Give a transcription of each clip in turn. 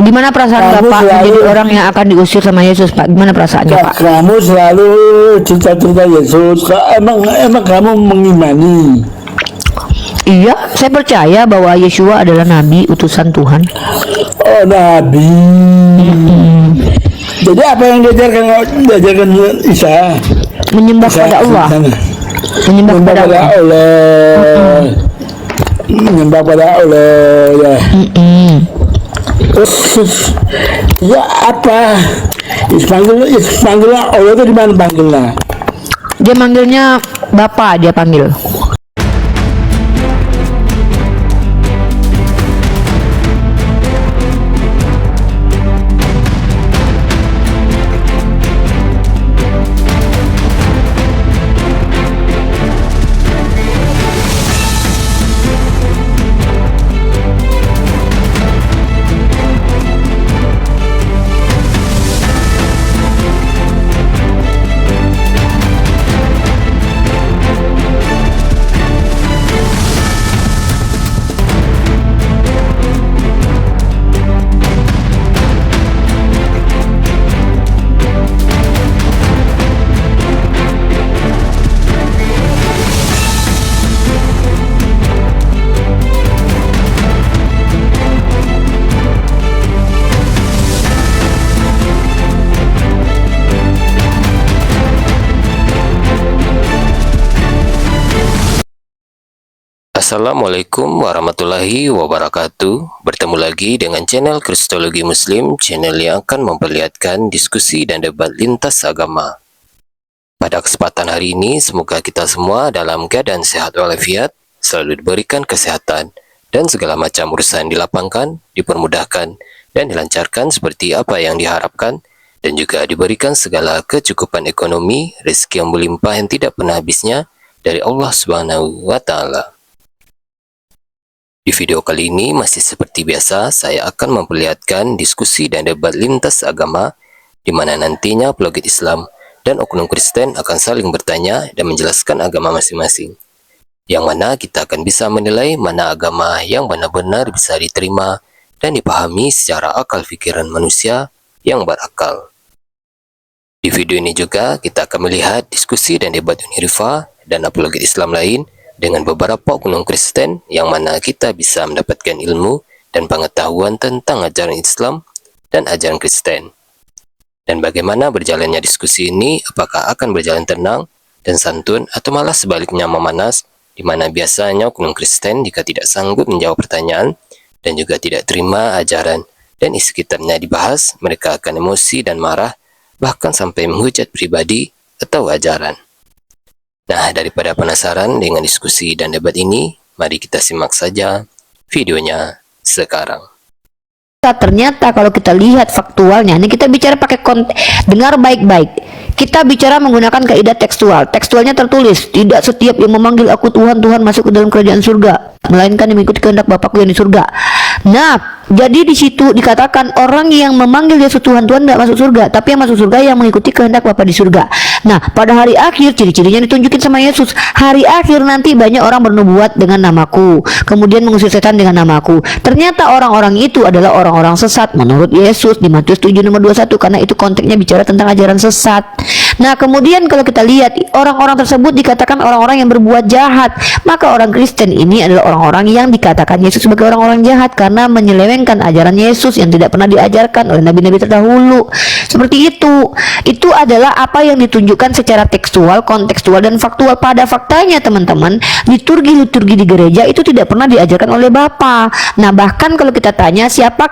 Gimana perasaan Kamu Bapak selalu, menjadi orang yang akan diusir sama Yesus, Pak? Gimana perasaannya, Pak? kamu selalu cerita-cerita Yesus. Emang kamu mengimani? Iya, saya percaya bahwa Yeshua adalah nabi utusan Tuhan. Oh, nabi. Jadi apa yang diajarkan Isa? Menyembah pada Allah. Menyembah pada Allah. Menyembah pada Allah ya. Terus ya apa? Panggilnya Allah itu di mana panggilnya? Dia manggilnya Bapak, dia panggil. Assalamualaikum warahmatullahi wabarakatuh. Bertemu lagi dengan channel Kristologi Muslim, channel yang akan memperlihatkan diskusi dan debat lintas agama. Pada kesempatan hari ini, semoga kita semua dalam keadaan sehat walafiat, selalu diberikan kesehatan, dan segala macam urusan dilapangkan, dipermudahkan, dan dilancarkan seperti apa yang diharapkan, dan juga diberikan segala kecukupan ekonomi, rezeki yang melimpah yang tidak pernah habisnya dari Allah Subhanahu wa Ta'ala. Di video kali ini masih seperti biasa, saya akan memperlihatkan diskusi dan debat lintas agama di mana nantinya apologet Islam dan oknum Kristen akan saling bertanya dan menjelaskan agama masing-masing. Yang mana kita akan bisa menilai mana agama yang benar-benar bisa diterima dan dipahami secara akal pikiran manusia yang berakal. Di video ini juga kita akan melihat diskusi dan debat Unirifa dan apologet Islam lain dengan beberapa oknum Kristen yang mana kita bisa mendapatkan ilmu dan pengetahuan tentang ajaran Islam dan ajaran Kristen. Dan bagaimana berjalannya diskusi ini, apakah akan berjalan tenang dan santun atau malah sebaliknya memanas, di mana biasanya oknum Kristen jika tidak sanggup menjawab pertanyaan dan juga tidak terima ajaran dan isi kitabnya dibahas, mereka akan emosi dan marah, bahkan sampai menghujat pribadi atau ajaran. Nah, daripada penasaran dengan diskusi dan debat ini, mari kita simak saja videonya sekarang. Ternyata kalau kita lihat faktualnya, ini kita bicara pakai dengar baik-baik. Kita bicara menggunakan kaidah tekstual. Tekstualnya tertulis, tidak setiap yang memanggil aku Tuhan, Tuhan masuk ke dalam kerajaan surga, melainkan yang mengikuti kehendak Bapakku yang di surga. Nah, jadi di situ dikatakan orang yang memanggil Yesus Tuhan, Tuhan tidak masuk surga, tapi yang masuk surga yang mengikuti kehendak Bapa di surga. Nah, pada hari akhir ciri-cirinya ditunjukin sama Yesus. Hari akhir nanti banyak orang bernubuat dengan namaku, kemudian mengusir setan dengan namaku. Ternyata orang-orang itu adalah orang-orang sesat menurut Yesus di Matius 7 nomor 21, karena itu konteksnya bicara tentang ajaran sesat. Nah, kemudian kalau kita lihat orang-orang tersebut dikatakan orang-orang yang berbuat jahat, maka orang Kristen ini adalah orang-orang yang dikatakan Yesus sebagai orang-orang jahat karena menyelewengkan ajaran Yesus yang tidak pernah diajarkan oleh nabi-nabi terdahulu. Seperti itu. Itu adalah apa yang ditunjukkan secara tekstual, kontekstual, dan faktual. Pada faktanya teman-teman, liturgi-liturgi di gereja itu tidak pernah diajarkan oleh Bapa. Nah, bahkan kalau kita tanya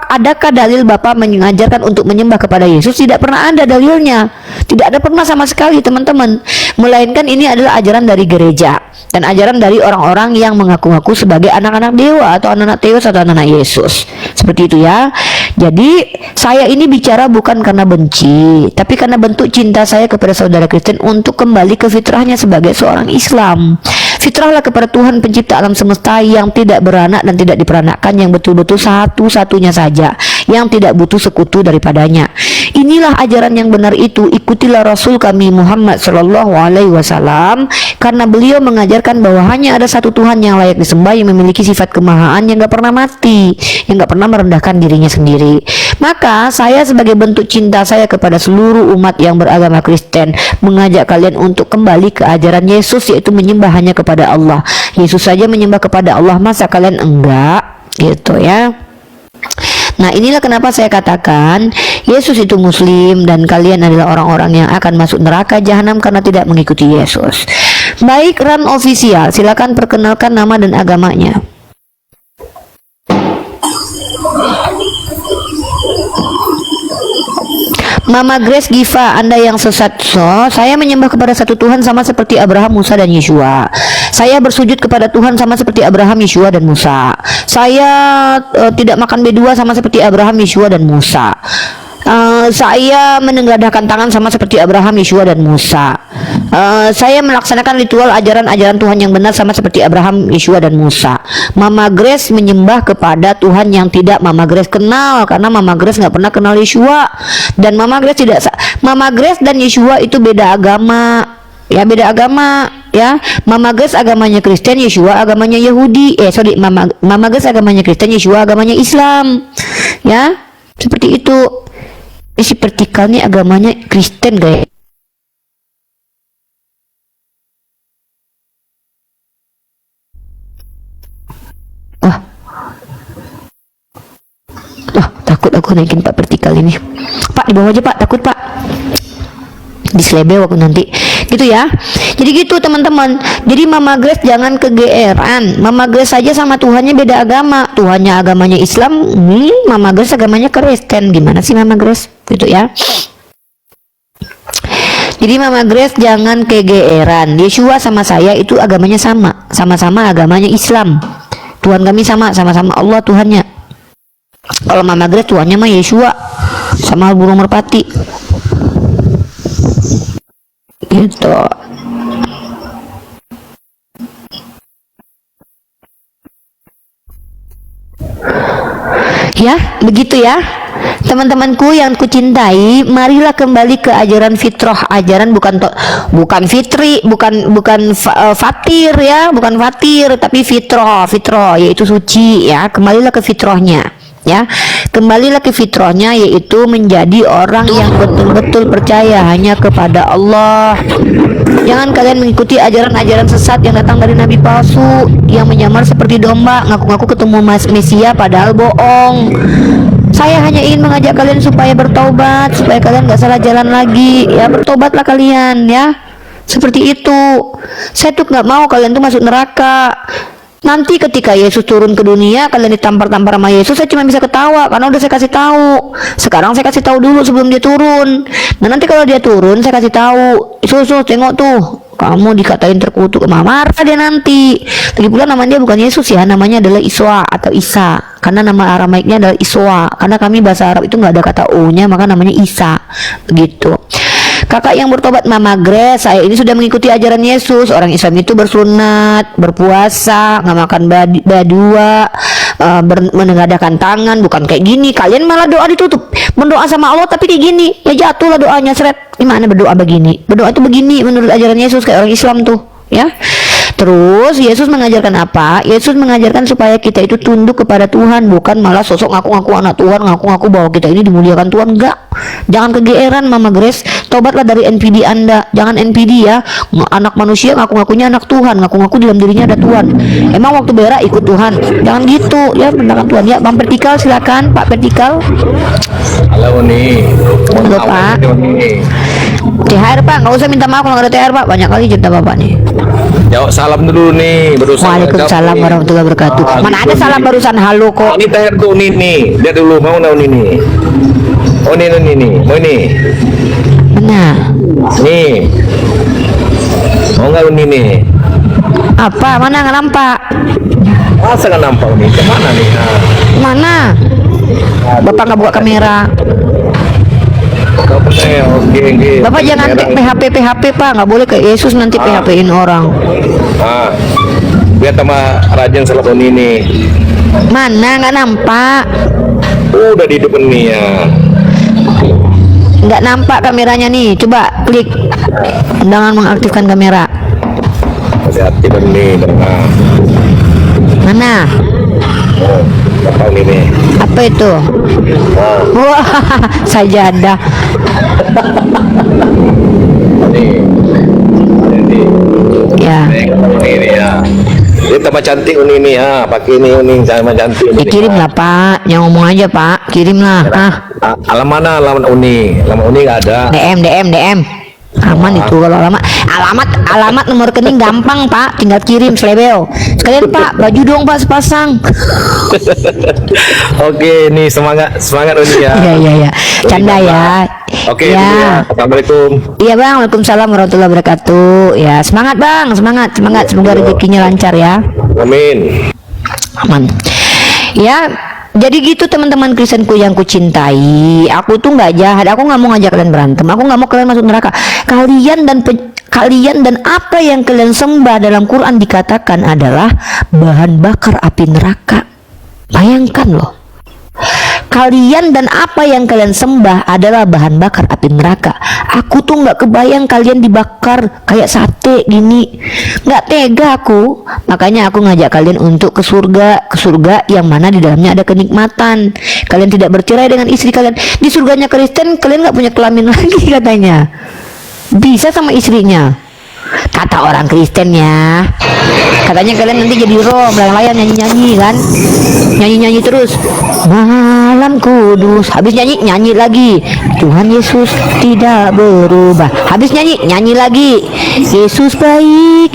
adakah dalil Bapa mengajarkan untuk menyembah kepada Yesus, tidak pernah ada dalilnya. Tidak ada pernah sama sekali teman-teman. Melainkan ini adalah ajaran dari gereja dan ajaran dari orang-orang yang mengaku-ngaku sebagai anak-anak dewa atau anak-anak Theos atau anak-anak Yesus. Seperti itu ya. Jadi saya ini bicara bukan karena benci, tapi karena bentuk cinta saya kepada saudara Kristen untuk kembali ke fitrahnya sebagai seorang Islam. Fitrahlah kepada Tuhan pencipta alam semesta yang tidak beranak dan tidak diperanakkan, yang betul-betul satu-satunya saja, yang tidak butuh sekutu daripadanya. Inilah ajaran yang benar itu, ikutilah Rasul kami Muhammad Shallallahu Alaihi Wasallam, karena beliau mengajarkan bahwa hanya ada satu Tuhan yang layak disembah, yang memiliki sifat kemahaan, yang gak pernah mati, yang gak pernah merendahkan dirinya sendiri. Maka saya sebagai bentuk cinta saya kepada seluruh umat yang beragama Kristen mengajak kalian untuk kembali ke ajaran Yesus, yaitu menyembah hanya kepada Allah. Yesus saja menyembah kepada Allah, masa kalian enggak? Gitu ya. Nah, inilah kenapa saya katakan Yesus itu Muslim dan kalian adalah orang-orang yang akan masuk neraka jahanam karena tidak mengikuti Yesus. Baik, Ran Official, silakan perkenalkan nama dan agamanya. Mama Grace Giva, Anda yang sesat. Saya menyembah kepada satu Tuhan sama seperti Abraham, Musa, dan Yeshua. Saya bersujud kepada Tuhan sama seperti Abraham, Yeshua, dan Musa. Saya tidak makan B2 sama seperti Abraham, Yeshua, dan Musa. Saya menengadahkan tangan sama seperti Abraham, Yeshua, dan Musa. Saya melaksanakan ritual ajaran-ajaran Tuhan yang benar sama seperti Abraham, Yeshua, dan Musa. Mama Grace menyembah kepada Tuhan yang tidak Mama Grace kenal, karena Mama Grace nggak pernah kenal Yeshua, dan Mama Grace tidak. Mama Grace dan Yeshua itu beda agama. Ya, beda agama ya. Mama Grace agamanya Kristen, Yeshua agamanya Yahudi. Mama Grace agamanya Kristen, Yeshua agamanya Islam. Ya, seperti itu. Si vertikal nih agamanya Kristen, guys. Takut aku naikin Pak vertikal ini. Pak, di bawah aja Pak, takut Pak. Diselebel aku nanti. Gitu ya. Jadi gitu teman-teman. Jadi Mama Grace jangan kegeeran. Mama Grace saja sama Tuhannya beda agama. Tuhannya agamanya Islam, Mama Grace agamanya Kristen. Gimana sih Mama Grace? Gitu ya. Jadi Mama Grace jangan kegeeran. Yeshua sama saya itu agamanya sama. Sama-sama agamanya Islam. Tuhan kami sama-sama Allah Tuhannya. Kalau Mama Grace Tuhannya mah Yeshua sama burung merpati. Gitu. Ya, begitu ya. Teman-temanku yang kucintai, marilah kembali ke ajaran fitrah, ajaran bukan fitri, bukan fatir ya, bukan fatir, tapi fitrah, yaitu suci ya. Kembalilah ke fitrahnya. Ya, kembalilah ke fitrahnya, yaitu menjadi orang yang betul-betul percaya hanya kepada Allah. Jangan kalian mengikuti ajaran-ajaran sesat yang datang dari nabi palsu yang menyamar seperti domba, ngaku-ngaku ketemu Mesia padahal bohong. Saya hanya ingin mengajak kalian supaya bertaubat, supaya kalian gak salah jalan lagi. Ya, bertobatlah kalian ya. Seperti itu. Saya tuh gak mau kalian tuh masuk neraka. Nanti ketika Yesus turun ke dunia, kalian ditampar-tampar sama Yesus, saya cuma bisa ketawa karena udah saya kasih tahu. Sekarang saya kasih tahu dulu sebelum dia turun. Nah, nanti kalau dia turun, saya kasih tahu. Yesus, tengok tuh, kamu dikatain terkutuk. Marah dia nanti. Lagi pula nama dia bukan Yesus ya, namanya adalah Iswa atau Isa. Karena nama Aramaiknya adalah Iswa. Karena kami bahasa Arab itu nggak ada kata O-nya, maka namanya Isa. Begitu. Kakak yang bertobat Mama Grace, saya ini sudah mengikuti ajaran Yesus. Orang Islam itu bersunat, berpuasa, nggak makan badua, menengadahkan tangan, bukan kayak gini. Kalian malah doa ditutup, berdoa sama Allah tapi kayak gini, ya jatuhlah doanya seret. Gimana berdoa begini? Berdoa itu begini menurut ajaran Yesus, kayak orang Islam tuh, ya. Terus Yesus mengajarkan apa? Yesus mengajarkan supaya kita itu tunduk kepada Tuhan, bukan malah sosok ngaku-ngaku anak Tuhan, ngaku-ngaku bahwa kita ini dimuliakan Tuhan. Enggak. Jangan kegeeran Mama Grace. Tobatlah dari NPD Anda. Jangan NPD ya. Anak manusia ngaku-ngakunya anak Tuhan, ngaku-ngaku dalam dirinya ada Tuhan. Emang waktu berak ikut Tuhan. Jangan gitu ya, mendakan Tuhan ya. Bang Vertikal silakan, Pak Vertikal. Halo nih. Halo Pak. THR Pak, nggak usah minta maaf kalau nggak ada THR Pak. Banyak kali cerita Bapak nih. Jawab salam dulu nih, berusaha. Waalaikumsalam warahmatullahi wabarakatuh. Mana ada salam barusan halo kok. Ini THR tuh nih. Lihat dulu mau naon ini. Oh ini. Mau ini. Mana? Nih. Mau nggak ini nih? Apa? Mana nggak nampak? Masa nggak nampak nih? Kemana nih? Mana? Bapak nggak buka kamera. Oke. Bapak jangan PHP Pak, nggak boleh kayak Yesus nanti PHP-in orang. Biar sama rajin salam ini. Mana nggak nampak? Udah di depan nih ya. Nggak nampak kameranya nih. Coba klik undangan mengaktifkan kamera. Hati-hati kan nih, nah. Mana? Apa ini nih? Apa itu? Wah, sajadah. Ini. Ya. Ini ya. Ini tambah cantik ini ya. Pakai ini sama cantik. Dikirim lah Pak. Yang ngomong aja Pak. Kirim lah. Alamat mana? Alamat Uni. Alamat Uni nggak ada. DM. Aman itu kalau alamat nomor rekening gampang Pak, tinggal kirim selebeo. Sekalian Pak, baju dong Pak sepasang. Oke, nih semangat Uni ya. Iya. Canda ya. Oke, ya. Uni ya. Assalamualaikum. Iya Bang, Waalaikumsalam warahmatullahi wabarakatuh. Ya, semangat Bang, semangat. Semoga rezekinya lancar ya. Amin. Aman. Ya, jadi gitu teman-teman Kristenku yang kucintai. Aku tuh nggak jahat. Aku nggak mau ngajak kalian berantem. Aku nggak mau kalian masuk neraka. Kalian dan apa yang kalian sembah dalam Quran dikatakan adalah bahan bakar api neraka. Bayangkan loh. Kalian dan apa yang kalian sembah adalah bahan bakar api neraka. Aku tuh nggak kebayang kalian dibakar kayak sate gini. Nggak tega aku. Makanya aku ngajak kalian untuk ke surga yang mana di dalamnya ada kenikmatan. Kalian tidak bercerai dengan istri kalian. Di surganya Kristen kalian nggak punya kelamin lagi katanya. Bisa sama istrinya. Kata orang Kristen ya. Katanya kalian nanti jadi roh, melayang nyanyi-nyanyi kan. Nyanyi-nyanyi terus. Malam kudus. Habis nyanyi lagi. Tuhan Yesus tidak berubah. Habis nyanyi lagi. Yesus baik,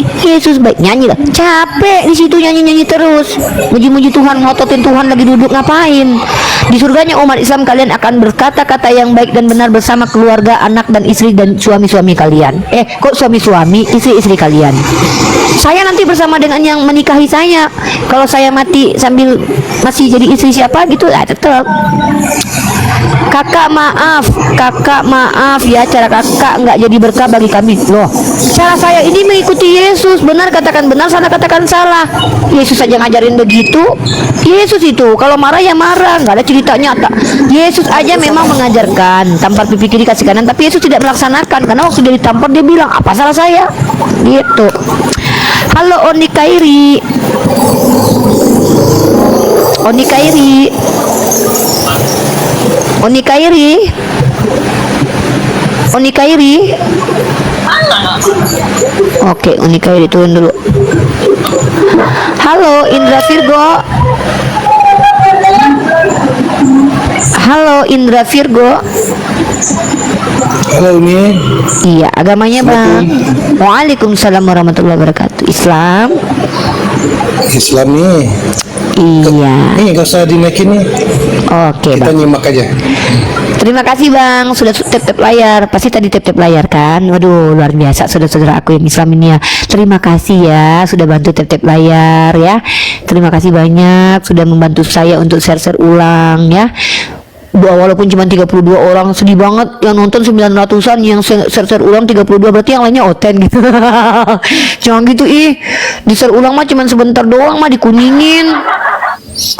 nyanyi lah. Capek di situ nyanyi terus. Muji-muji Tuhan, ngototin Tuhan lagi duduk ngapain? Di surganya umat Islam kalian akan berkata-kata yang baik dan benar bersama keluarga, anak dan istri dan suami-suami kalian. Kok suami-suami, istri-istri kalian. Saya nanti bersama dengan yang menikahi saya. Kalau saya mati sambil masih jadi istri siapa gitu, tetap. Kakak maaf ya, cara kakak nggak jadi berkah bagi kami. Loh, cara saya ini mengikuti Yesus. Benar katakan benar, salah katakan salah. Yesus saja ngajarin begitu. Yesus itu kalau marah ya marah, nggak ada cerita nyata. Yesus aja memang mengajarkan tampar pipi kiri kasih kanan, tapi Yesus tidak melaksanakan karena waktu dia ditampar dia bilang apa salah saya gitu. Halo Oni Kairi. Oke, Oni Kairi turun dulu. Halo Indra Virgo. Halo Uni. Iya, agamanya Bang. Waalaikumsalam warahmatullahi wabarakatuh. Islam nih. Iya. Nih gak usah dinaikin nih. Oke Kita Bang. nyimak aja. Terima kasih Bang, sudah tap layar. Pasti tadi tap layar kan. Waduh, luar biasa saudara-saudara aku yang Islam ini ya. Terima kasih ya sudah bantu tap layar ya. Terima kasih banyak sudah membantu saya untuk share ulang ya. Walaupun cuma 32 orang, sedih banget yang nonton 900-an, yang share ulang 32, berarti yang lainnya oten gitu. Jangan gitu di share ulang mah cuma sebentar doang mah dikuningin.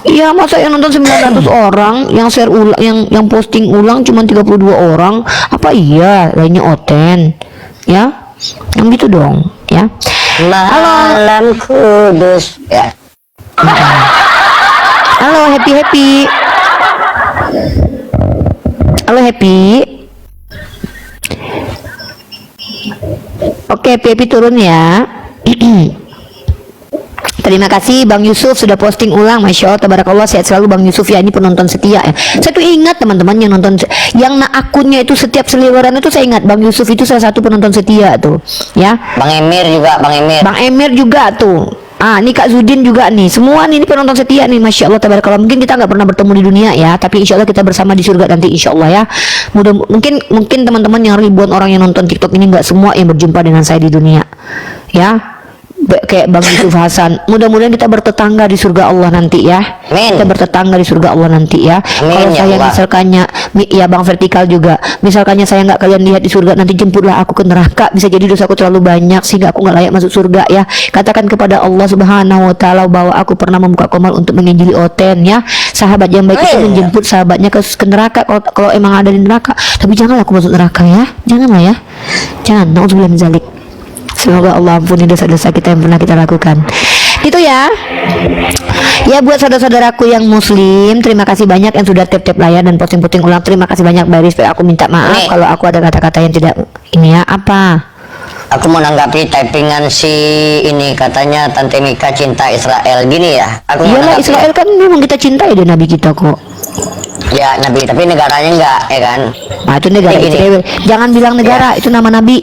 Iya, masa yang nonton 900 orang, yang share ulang, yang posting ulang cuma 32 orang, apa iya lainnya oten? Ya, yang gitu dong, ya. Malam kudus. Ya. Halo happy. Halo happy. Oke, happy turun ya. Terima kasih Bang Yusuf sudah posting ulang. Masya Allah, tabarakallah, sehat selalu Bang Yusuf ya. Ini penonton setia ya. Saya tuh ingat teman-teman yang nonton, yang akunnya itu setiap seliweran itu saya ingat Bang Yusuf itu salah satu penonton setia tuh ya. Bang Emir juga tuh. Ini Kak Zudin juga nih. Semua nih ini penonton setia nih, Masya Allah tabarakallah. Mungkin kita nggak pernah bertemu di dunia ya, tapi insya Allah kita bersama di surga nanti insya Allah ya. Mungkin teman-teman yang ribuan orang yang nonton TikTok ini nggak semua yang berjumpa dengan saya di dunia ya. kayak Bang Yusuf Hasan. Mudah-mudahan kita bertetangga di surga Allah nanti ya. Amin. Kita bertetangga di surga Allah nanti ya. Amin, Kalau ya saya Allah. misalkannya ya Bang Vertikal juga, misalkannya saya nggak kalian lihat di surga, nanti jemputlah aku ke neraka. Bisa jadi dosaku terlalu banyak sehingga aku nggak layak masuk surga ya. Katakan kepada Allah Subhanahu wa taala bahwa aku pernah membuka komal untuk menginjili Oten ya. Sahabat yang baik itu Amin. menjemput sahabatnya ke neraka kalau emang ada di neraka. Tapi janganlah aku masuk neraka ya. Janganlah ya. Jangan. Nauzubillah min zalik. Semoga Allah ampuni dosa-dosa kita yang pernah kita lakukan. Itu ya. Ya buat saudara-saudaraku yang muslim, terima kasih banyak yang sudah tap-tap layar dan posting-posting ulang. Terima kasih banyak Mbak Rispe. Aku minta maaf Nih. kalau aku ada kata-kata yang tidak ini ya. Apa? Aku mau nanggapi typingan si ini, katanya Tante Mika cinta Israel gini ya. Aku mau Iyalah, nanggapi. Israel kan memang kita cintai deh Nabi kita kok. Ya Nabi, tapi negaranya enggak ya kan. Nah itu negara Jadi gini. Israel. Jangan bilang negara, itu nama Nabi.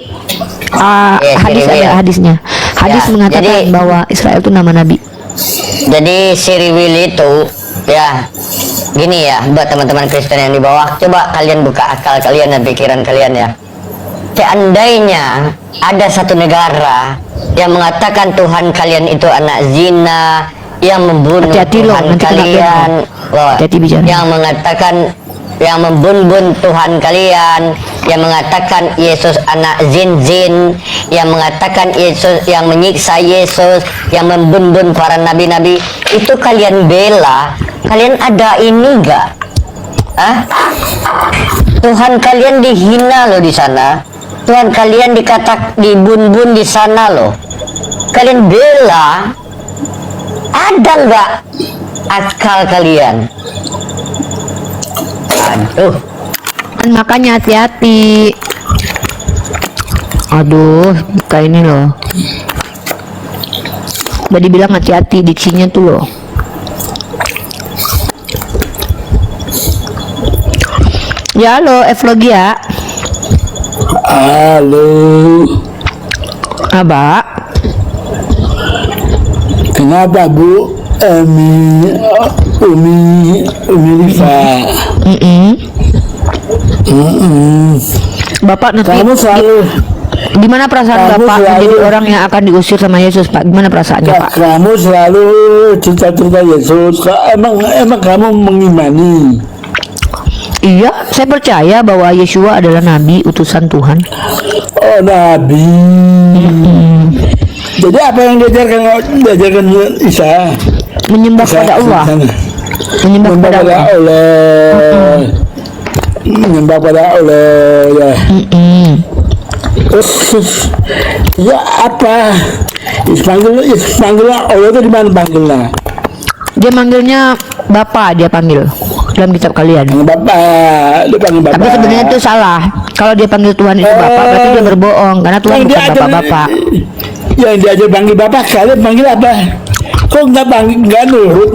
Yes, Hadis jadi ada hadisnya. Hadis Ya, mengatakan jadi- bahwa Israel itu nama Nabi. Jadi si Riwil itu ya gini ya, buat teman-teman Kristen yang di bawah, coba kalian buka akal kalian dan pikiran kalian ya. Seandainya ada satu negara yang mengatakan Tuhan kalian itu anak zina, yang membunuh Hati-hati loh, Tuhan nanti kena kalian, loh, Hati-hati bicara. yang mengatakan, yang membun-bun Tuhan kalian, yang mengatakan Yesus anak zin-zin, yang mengatakan Yesus, yang menyiksa Yesus, yang membun-bun para nabi-nabi, itu kalian bela, kalian ada ini enggak? Hah? Tuhan kalian dihina loh di sana. Tuhan kalian dibun-bun di sana loh. Kalian bela, ada nggak akal kalian? Aduh, Makanya hati-hati. Aduh, kayak ini loh. Udah dibilang hati-hati diksinya tuh loh. Ya halo, Evlogia. Halo, Abak. kenapa Bu Umi Lisa? Bapak nanti Kamu selalu gimana perasaan kamu Bapak selalu- menjadi orang yang akan diusir sama Yesus, Pak? Gimana perasaannya, Pak? kamu selalu cerita-cerita Yesus. Emang kamu mengimani? Iya, saya percaya bahwa Yeshua adalah nabi utusan Tuhan. Oh, Nabi. Jadi apa yang diajarkan Isa? Menyembah kepada Allah. Menyembah kepada Menyembah pada Allah. Allah. Menyembah pada Allah ya. Terus ya apa? Panggil Allah itu di mana panggilnya? Dia manggilnya Bapak, dia panggil dalam kitab kalian. Panggil Bapak, dia panggil Bapak. Tapi sebenarnya itu salah. Kalau dia panggil Tuhan itu Bapak, berarti dia berbohong karena Tuhan Yang bukan diajar- Bapak-bapak. Yang diajar panggil Bapak, kalian panggil apa? Kok nggak nurut?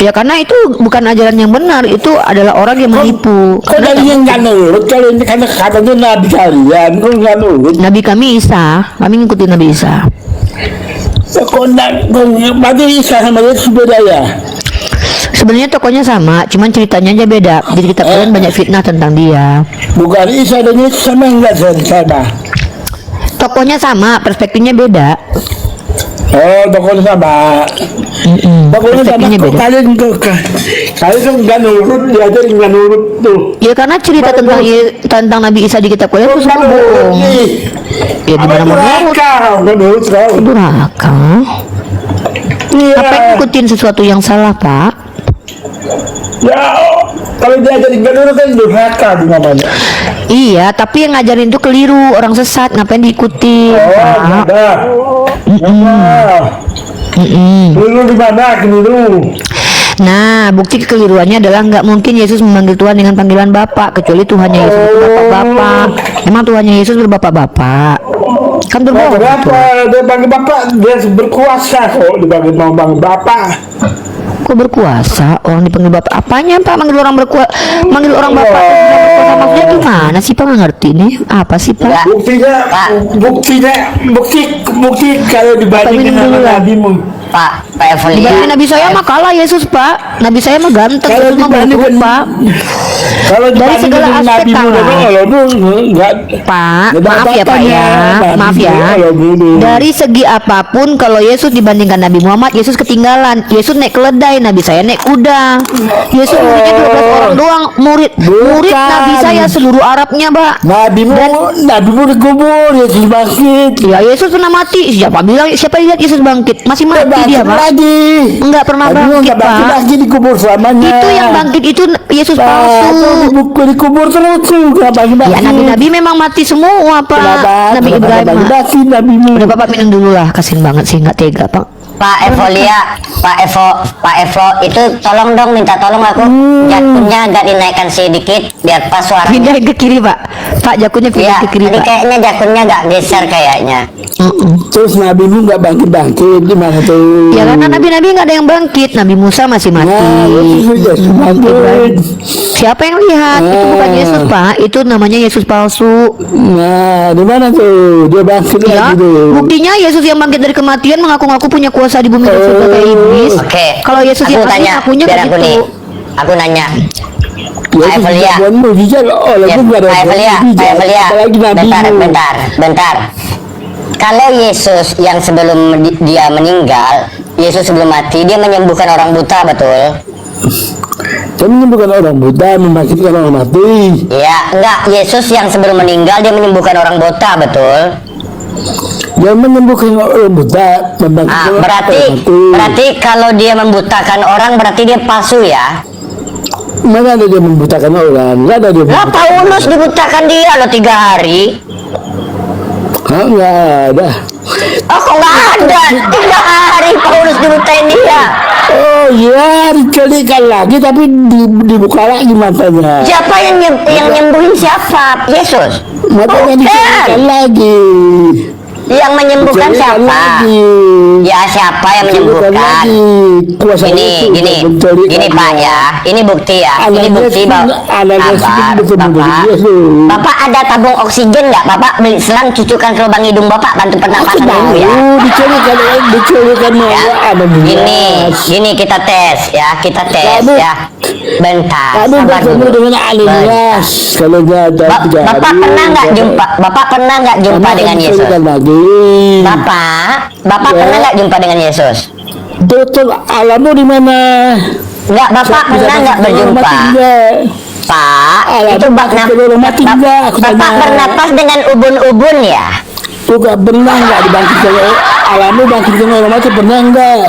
Ya karena itu bukan ajaran yang benar, itu adalah orang yang menipu. Kok kalian nggak nurut? Kalau ini karena katanya Nabi kalian, kok nggak nurut? Nabi kami Isa, kami ngikutin Nabi Isa. Kok berarti Isa sama Yesus beda ya? Sebenarnya tokohnya sama, cuman ceritanya aja beda. Di kitab kalian banyak fitnah tentang dia. Bukan Isa dan Yesus sama enggak sama? Tokohnya sama, perspektifnya beda. Oh, tokohnya sama. Tokohnya sama. Perspektifnya Kok beda. kalian kan nggak nurut, diajar nggak nurut tuh. Ya karena cerita tentang Nabi Isa di kitab kalian itu Nggak semua nurut bohong. nih. Ya di mana mau nurut? Nggak nurut kau. Durhaka. Iya. Apa yang ngikutin sesuatu yang salah, Pak? Ya, kalau diajar nggak nurut kan durhaka di namanya. Iya, tapi yang ngajarin itu keliru, orang sesat, ngapain diikuti? Oh, Pak? ada. Keliru di mana keliru? Nah, bukti kekeliruannya adalah nggak mungkin Yesus memanggil Tuhan dengan panggilan Bapak, kecuali Tuhannya Yesus itu Bapak-Bapak. Emang Tuhannya Yesus berbapak-bapak? Kan berbohong. Berapa? Dia panggil Bapak, dia berkuasa kok dipanggil mau panggil Bapak. Kok berkuasa? Orang dipanggil Bapak. Apanya Pak? Manggil orang berkuasa? Manggil orang Bapak itu bilang berkuasa maksudnya gimana sih Pak? Nggak ngerti nih. Apa sih Pak? Ya. Bukti kalau dibandingin minum sama dulu lah. Nabi Pak Evolia. Dibanding Nabi saya mah kalah Yesus Pak. Nabi saya mah ganteng, Kalau Yesus mah dibandingkan- buruk Pak. Kalau Dari segala dibandingin aspek Nabi Musa kalah. kalau bu enggak. Pak, Nggak ada maaf ya Pak ya, apa-apanya, maaf ya. kalau dulu. Dari segi apapun, kalau Yesus dibandingkan Nabi Muhammad, Yesus ketinggalan. Yesus naik keledai, Nabi saya naik kuda. Yesus muridnya 12 orang doang, murid Bukan. Nabi saya seluruh Arabnya, Pak. Nabimu dikubur, Yesus bangkit. Ya Yesus pernah mati. Siapa lihat Yesus bangkit? Masih mati Bangkit dia, Pak. lagi. Enggak pernah Nabimu bangkit, enggak bangkit Pak. lagi, dikubur selamanya. Itu yang bangkit itu Yesus palsu. Dikubur terus tuh, enggak bangkit. Ya nabi-nabi memang mati semua, Pak. Nabi Ibrahim. bangkit Nabimu. Udah Bapak minum dulu lah, kasihin banget sih, nggak tega Pak. Pak Evolia, Pak Evo, itu tolong dong, minta tolong aku jakunnya agak dinaikkan sedikit biar pas suaranya. Pindahin ke kiri Pak. Pak jakunnya pindah Iya, ke kiri tadi Pak. kayaknya jakunnya agak geser kayaknya. Terus Nabimu enggak bangkit gimana tuh? Ya karena nabi-nabi nggak ada yang bangkit. Nabi Musa masih mati. Nah, Yesus bangkit. Siapa yang lihat? Itu bukan Yesus Pak. Itu namanya Yesus palsu. Nah, di mana tuh? Dia bangkit Ya, lagi tuh. buktinya Yesus yang bangkit dari kematian mengaku-ngaku punya kuasa di bumi dan surga kayak iblis. Oke. Kalau Yesus aku yang asli tanya, ngakunya biar kayak aku nih. gitu. Aku nanya. Yesus Evolia. bukan mujizat oleh Ya, bukan Pak Evolia, Pak Evolia. apalagi Nabimu. Bentar. Kalau Yesus yang sebelum dia meninggal, Yesus sebelum mati, dia menyembuhkan orang buta, betul? Dia menyembuhkan orang buta, membangkitkan orang mati. Ya, enggak. Yesus yang sebelum meninggal, dia menyembuhkan orang buta, betul? Dia menyembuhkan orang buta, membangkitkan orang mati. Berarti kalau dia membutakan orang, berarti dia palsu ya? Mana ada dia membutakan orang? Nggak ada dia Lah, Paulus dibutakan dia loh 3 hari. Hah, nggak ada. Oh, kok nggak ada? 3 hari Paulus dibutain dia. Oh iya, dikalikan lagi tapi dibuka lagi matanya. Siapa yang nyembuhin siapa? Yesus. Matanya Bukan. dikalikan lagi. Yang menyembuhkan Dicarikan siapa? lagi. Ya, siapa yang Dicarikan menyembuhkan? lagi. Kuasa Gini, Yesus gini, yang mencarikan gini Pak lagi. ya. Ini bukti ya. Ini Anaknya bukti sendiri- anaknya Sabar, sendiri bertemu dengan Bapak. Yesus. Bapak ada tabung oksigen nggak? Bapak beli selang cucukkan ke lubang hidung Bapak, bantu pernapasan dulu ya. Dicarikan Ya. ada Gini kita tes ya, kita tes Kamu- ya. Bentar, Kamu sabar bertemu dulu. dengan Ananias. Kalau nggak ada tiga Bapak hari, pernah nggak jumpa? Bapak pernah nggak jumpa kamu dengan akan Yesus? dicarikan lagi. Bapak Ya. pernah nggak jumpa dengan Yesus? Betul, alammu di mana? Nggak, Bapak Bisa pernah nggak masuk ke orang berjumpa? mati enggak? Pak, Alam, itu masuk ke orang mati enggak? Aku Bapak tanya. bernapas dengan ubun-ubun ya? Bukan pernah nggak dibangkitkan alammu bangkitkan orang mati pernah nggak?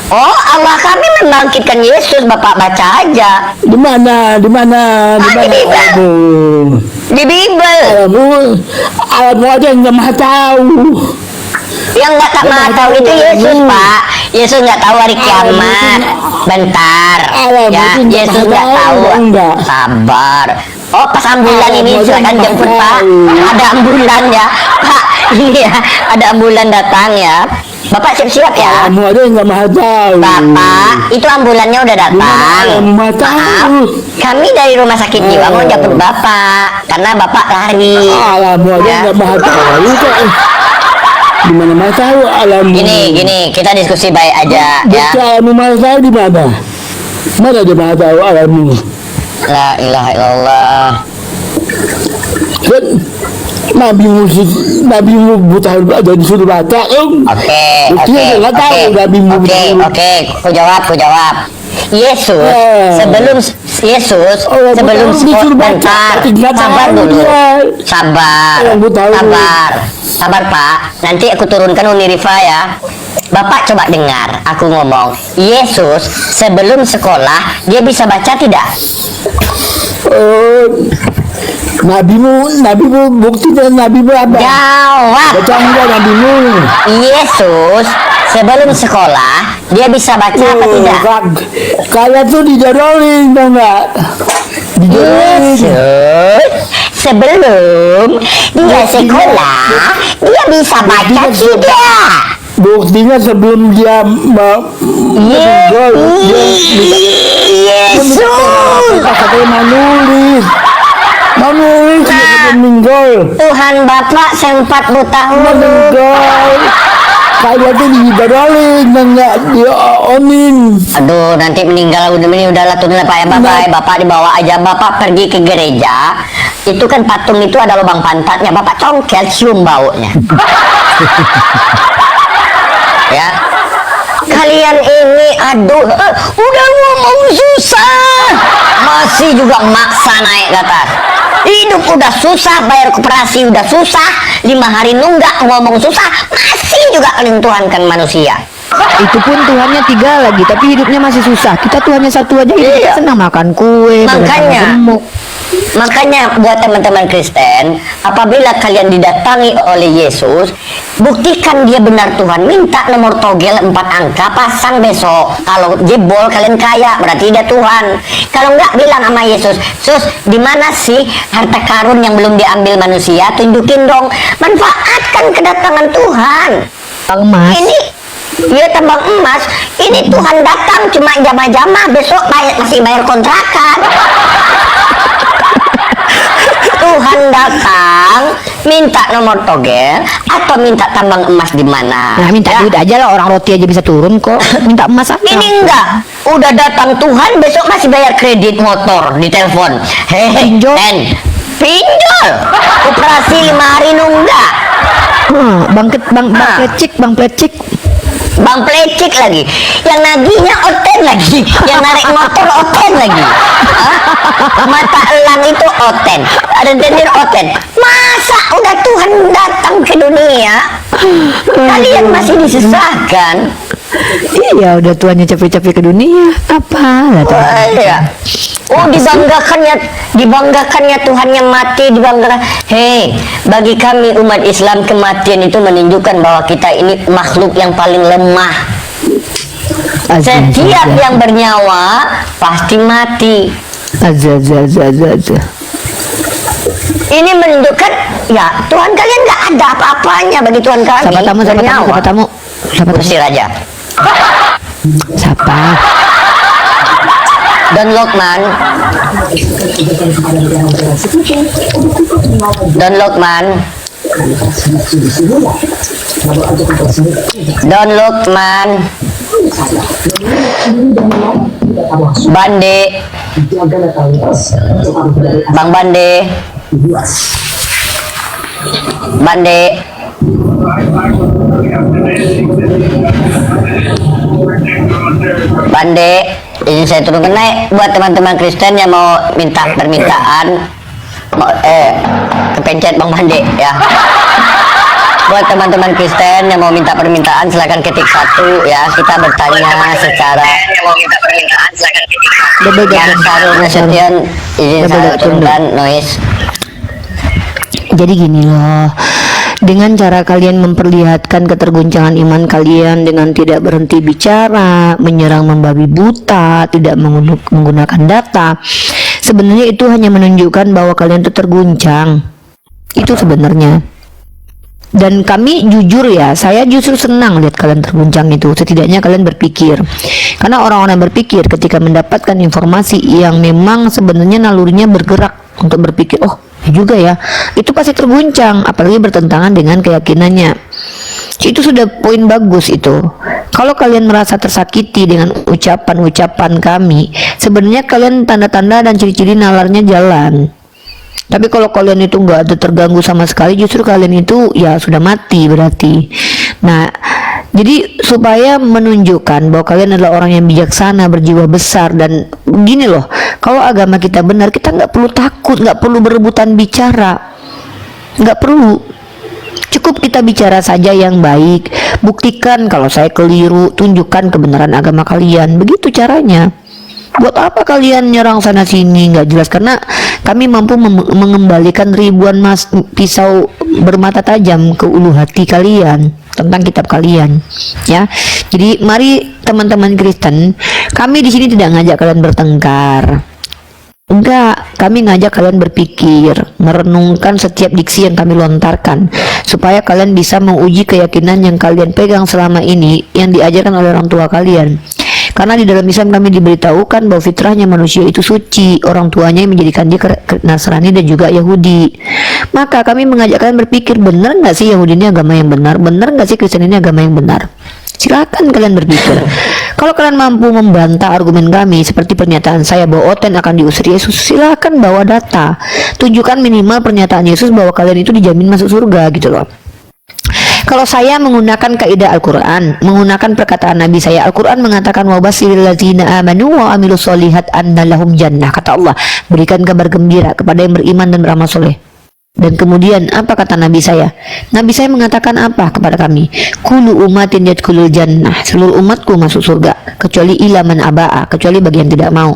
Oh, Allah kami membangkitkan Yesus, Bapak baca aja Di mana? Di mana? Di Ah, mana di Bible. alammu? di Bible. Alammu aja yang nggak maha tahu. Yang nggak tak mau tahu itu Yesus, Pak. Yesus nggak tahu hari kiamat. Bentar, Alam ya. itu nggak Yesus tahu, nggak tahu. enggak. Sabar. Oh, pas ambulan Alam ini itu silakan nggak jemput, tahu. Pak. Ada ambulan ya, Pak. Ini ya, ada ambulan datang ya. Bapak siap-siap ya. Alammu aja yang nggak maha tahu. Bapak, itu ambulannya udah datang. Gimana mau tahu? Maaf, kami dari rumah sakit jiwa mau jemput Bapak karena Bapak lari. Alammu aja Ya. nggak maha tahu kok. Di mana maha tahu alammu? Gini, kita diskusi baik aja ya. Betul, alammu maha tahu di mana? Mana dia maha tahu alammu? La ilaha illallah. Kan Nabimu buta ada disuruh baca om. Oke, Buktinya dia nggak tahu Nabimu Oke, buta. oke, ku jawab. Yesus Eh. sebelum Yesus Oh, sebelum buta disuruh baca, bentar, tapi nggak sabar tahu dulu, dia. sabar, Yang buta dulu. sabar Pak. Nanti aku turunkan Uni Rifa ya. Bapak coba dengar aku ngomong. Yesus sebelum sekolah dia bisa baca tidak? Oh, Nabimu buktinya Nabimu apa? Jawab. Baca enggak Nabimu? Yesus sebelum sekolah dia bisa baca apa tidak? Kalian tuh didorongin tau nggak? Didorongin. Yesus sebelum dia sekolah dia bisa baca tidak? Buktinya sebelum dia meninggal, dia Yesus katanya mau nulis dia sebelum meninggal. Tuhan Bapak sempat buta huruf. Meninggal. Kayaknya tuh dibarolin, nggak dionin. Aduh, nanti meninggal ini udahlah tuh Pak ya Bapak. Bapak dibawa aja, Bapak pergi ke gereja. Itu kan patung itu ada lubang pantatnya, Bapak congkel cium baunya. Ya. Kalian ini aduh, udah ngomong susah, masih juga maksa naik ke atas. Hidup udah susah, bayar koperasi udah susah, 5 hari nunggak ngomong susah, masih juga kalian tuhankan manusia. Itu pun Tuhannya 3 lagi, tapi hidupnya masih susah. Kita Tuhannya 1 aja, hidup kita senang makan kue, Makanya, gemuk. makanya buat teman-teman Kristen, apabila kalian didatangi oleh Yesus, buktikan dia benar Tuhan. Minta nomor togel 4 angka, pasang besok. Kalau jebol kalian kaya, berarti dia Tuhan. Kalau enggak, bilang sama Yesus, Sus, di mana sih harta karun yang belum diambil manusia? Tunjukin dong. Manfaatkan kedatangan Tuhan. Bang Mas, Ini dia tambang emas. Ini Tuhan datang cuma jamah-jamah, besok masih bayar kontrakan. Tuhan datang minta nomor togel atau minta tambang emas di mana? nah minta Ya. duit aja lah, orang roti aja bisa turun kok. Minta emas apa? Ini enggak, udah datang Tuhan, besok masih bayar kredit motor di telepon. Hehe, Pinjol. pinjol. Operasi 5 hari nunggak. Bang plecik. Bang plecik lagi, yang nagihnya oten lagi, yang narik motor oten lagi. Hah? Mata elang itu oten, rentenir oten. Masa udah Tuhan datang ke dunia, kalian masih disesahkan? Iya, udah Tuhannya capek-capek ke dunia. Apa lah tuh? Wah, iya. Oh, dibanggakannya Tuhannya mati, dibanggakan. Hei, bagi kami umat Islam, kematian itu menunjukkan bahwa kita ini makhluk yang paling lemah. Setiap yang bernyawa pasti mati. Azza. Ini menunjukkan ya Tuhan kalian nggak ada apa-apanya bagi Tuhan kami. Siapa tamu. Usir aja. Siapa? Don Lokman. Bande. Bang Bande. Bande, ini saya turunkan naik buat teman-teman Kristen yang mau minta permintaan, kepencet Bang Bande ya. Buat teman-teman Kristen yang mau minta permintaan, silakan ketik 1 ya. Kita bertanya secara yang Sarul Nasution, izin saya turunkan noise. Jadi gini loh, dengan cara kalian memperlihatkan keterguncangan iman kalian dengan tidak berhenti bicara, menyerang membabi buta, tidak menggunakan data, sebenarnya itu hanya menunjukkan bahwa kalian itu terguncang. Itu sebenarnya. Dan kami jujur ya, saya justru senang lihat kalian terguncang itu. Setidaknya kalian berpikir. Karena orang-orang berpikir ketika mendapatkan informasi yang memang sebenarnya nalurinya bergerak untuk berpikir, oh juga ya, itu pasti terguncang, apalagi bertentangan dengan keyakinannya. Itu sudah poin bagus itu. Kalau kalian merasa tersakiti dengan ucapan-ucapan kami, sebenarnya kalian tanda-tanda dan ciri-ciri nalarnya jalan. Tapi kalau kalian itu nggak ada terganggu sama sekali, justru kalian itu ya sudah mati berarti. Nah, jadi supaya menunjukkan bahwa kalian adalah orang yang bijaksana, berjiwa besar, dan gini loh, kalau agama kita benar, kita nggak perlu takut, nggak perlu berebutan bicara, nggak perlu. Cukup kita bicara saja yang baik, buktikan kalau saya keliru, tunjukkan kebenaran agama kalian, begitu caranya. Buat apa kalian nyerang sana sini nggak jelas? Karena kami mampu mengembalikan ribuan pisau bermata tajam ke ulu hati kalian tentang kitab kalian, ya. Jadi mari teman-teman Kristen, kami di sini tidak ngajak kalian bertengkar. Enggak, kami ngajak kalian berpikir, merenungkan setiap diksi yang kami lontarkan, supaya kalian bisa menguji keyakinan yang kalian pegang selama ini, yang diajarkan oleh orang tua kalian. Karena di dalam Islam kami diberitahukan bahwa fitrahnya manusia itu suci, orang tuanya yang menjadikan dia Nasrani dan juga Yahudi. Maka kami mengajak kalian berpikir, benar nggak sih Yahudi ini agama yang benar? Benar nggak sih Kristen ini agama yang benar? Silakan kalian berpikir. Kalau kalian mampu membantah argumen kami seperti pernyataan saya bahwa Oten akan diusir Yesus, silakan bawa data. Tunjukkan minimal pernyataan Yesus bahwa kalian itu dijamin masuk surga gitu loh. Kalau saya menggunakan kaidah Al-Quran, menggunakan perkataan Nabi saya, Al-Quran mengatakan wabashiril ladzina amanu wa amilus solihat anna lahum jannah. Kata Allah, berikan kabar gembira kepada yang beriman dan beramal soleh. Dan kemudian apa kata Nabi saya? Nabi saya mengatakan apa kepada kami? Kullu umatin yadkhulul jannah, seluruh umatku masuk surga kecuali ilaman aba'a, kecuali bagi yang tidak mau.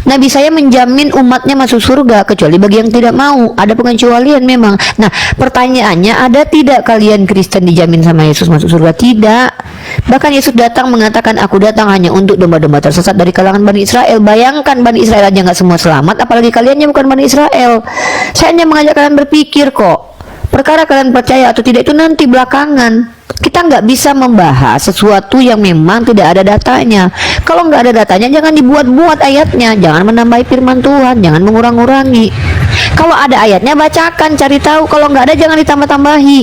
Nabi saya menjamin umatnya masuk surga kecuali bagi yang tidak mau. Ada pengecualian memang. Nah, pertanyaannya, ada tidak kalian Kristen dijamin sama Yesus masuk surga? Tidak. Bahkan Yesus datang mengatakan, aku datang hanya untuk domba-domba tersesat dari kalangan Bani Israel. Bayangkan, Bani Israel aja nggak semua selamat, apalagi kaliannya bukan Bani Israel. Saya hanya mengajak kalian berpikir kok. Perkara kalian percaya atau tidak itu nanti belakangan. Kita nggak bisa membahas sesuatu yang memang tidak ada datanya. Kalau nggak ada datanya, jangan dibuat-buat ayatnya, jangan menambahi firman Tuhan, jangan mengurang-urangi. Kalau ada ayatnya, bacakan, cari tahu. Kalau nggak ada, jangan ditambah-tambahi.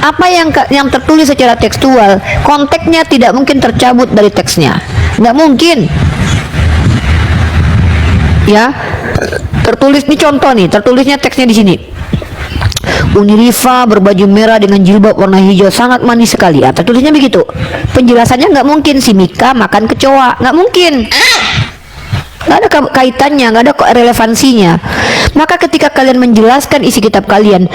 Apa yang tertulis secara tekstual, konteksnya tidak mungkin tercabut dari teksnya, nggak mungkin. Ya, tertulis nih, contoh nih, tertulisnya teksnya di sini. Unirifa berbaju merah dengan jilbab warna hijau, sangat manis sekali. Ya, tertulisnya begitu. Penjelasannya nggak mungkin si Mika makan kecoa, nggak mungkin. Nggak ada kaitannya, nggak ada relevansinya. Maka ketika kalian menjelaskan isi kitab kalian,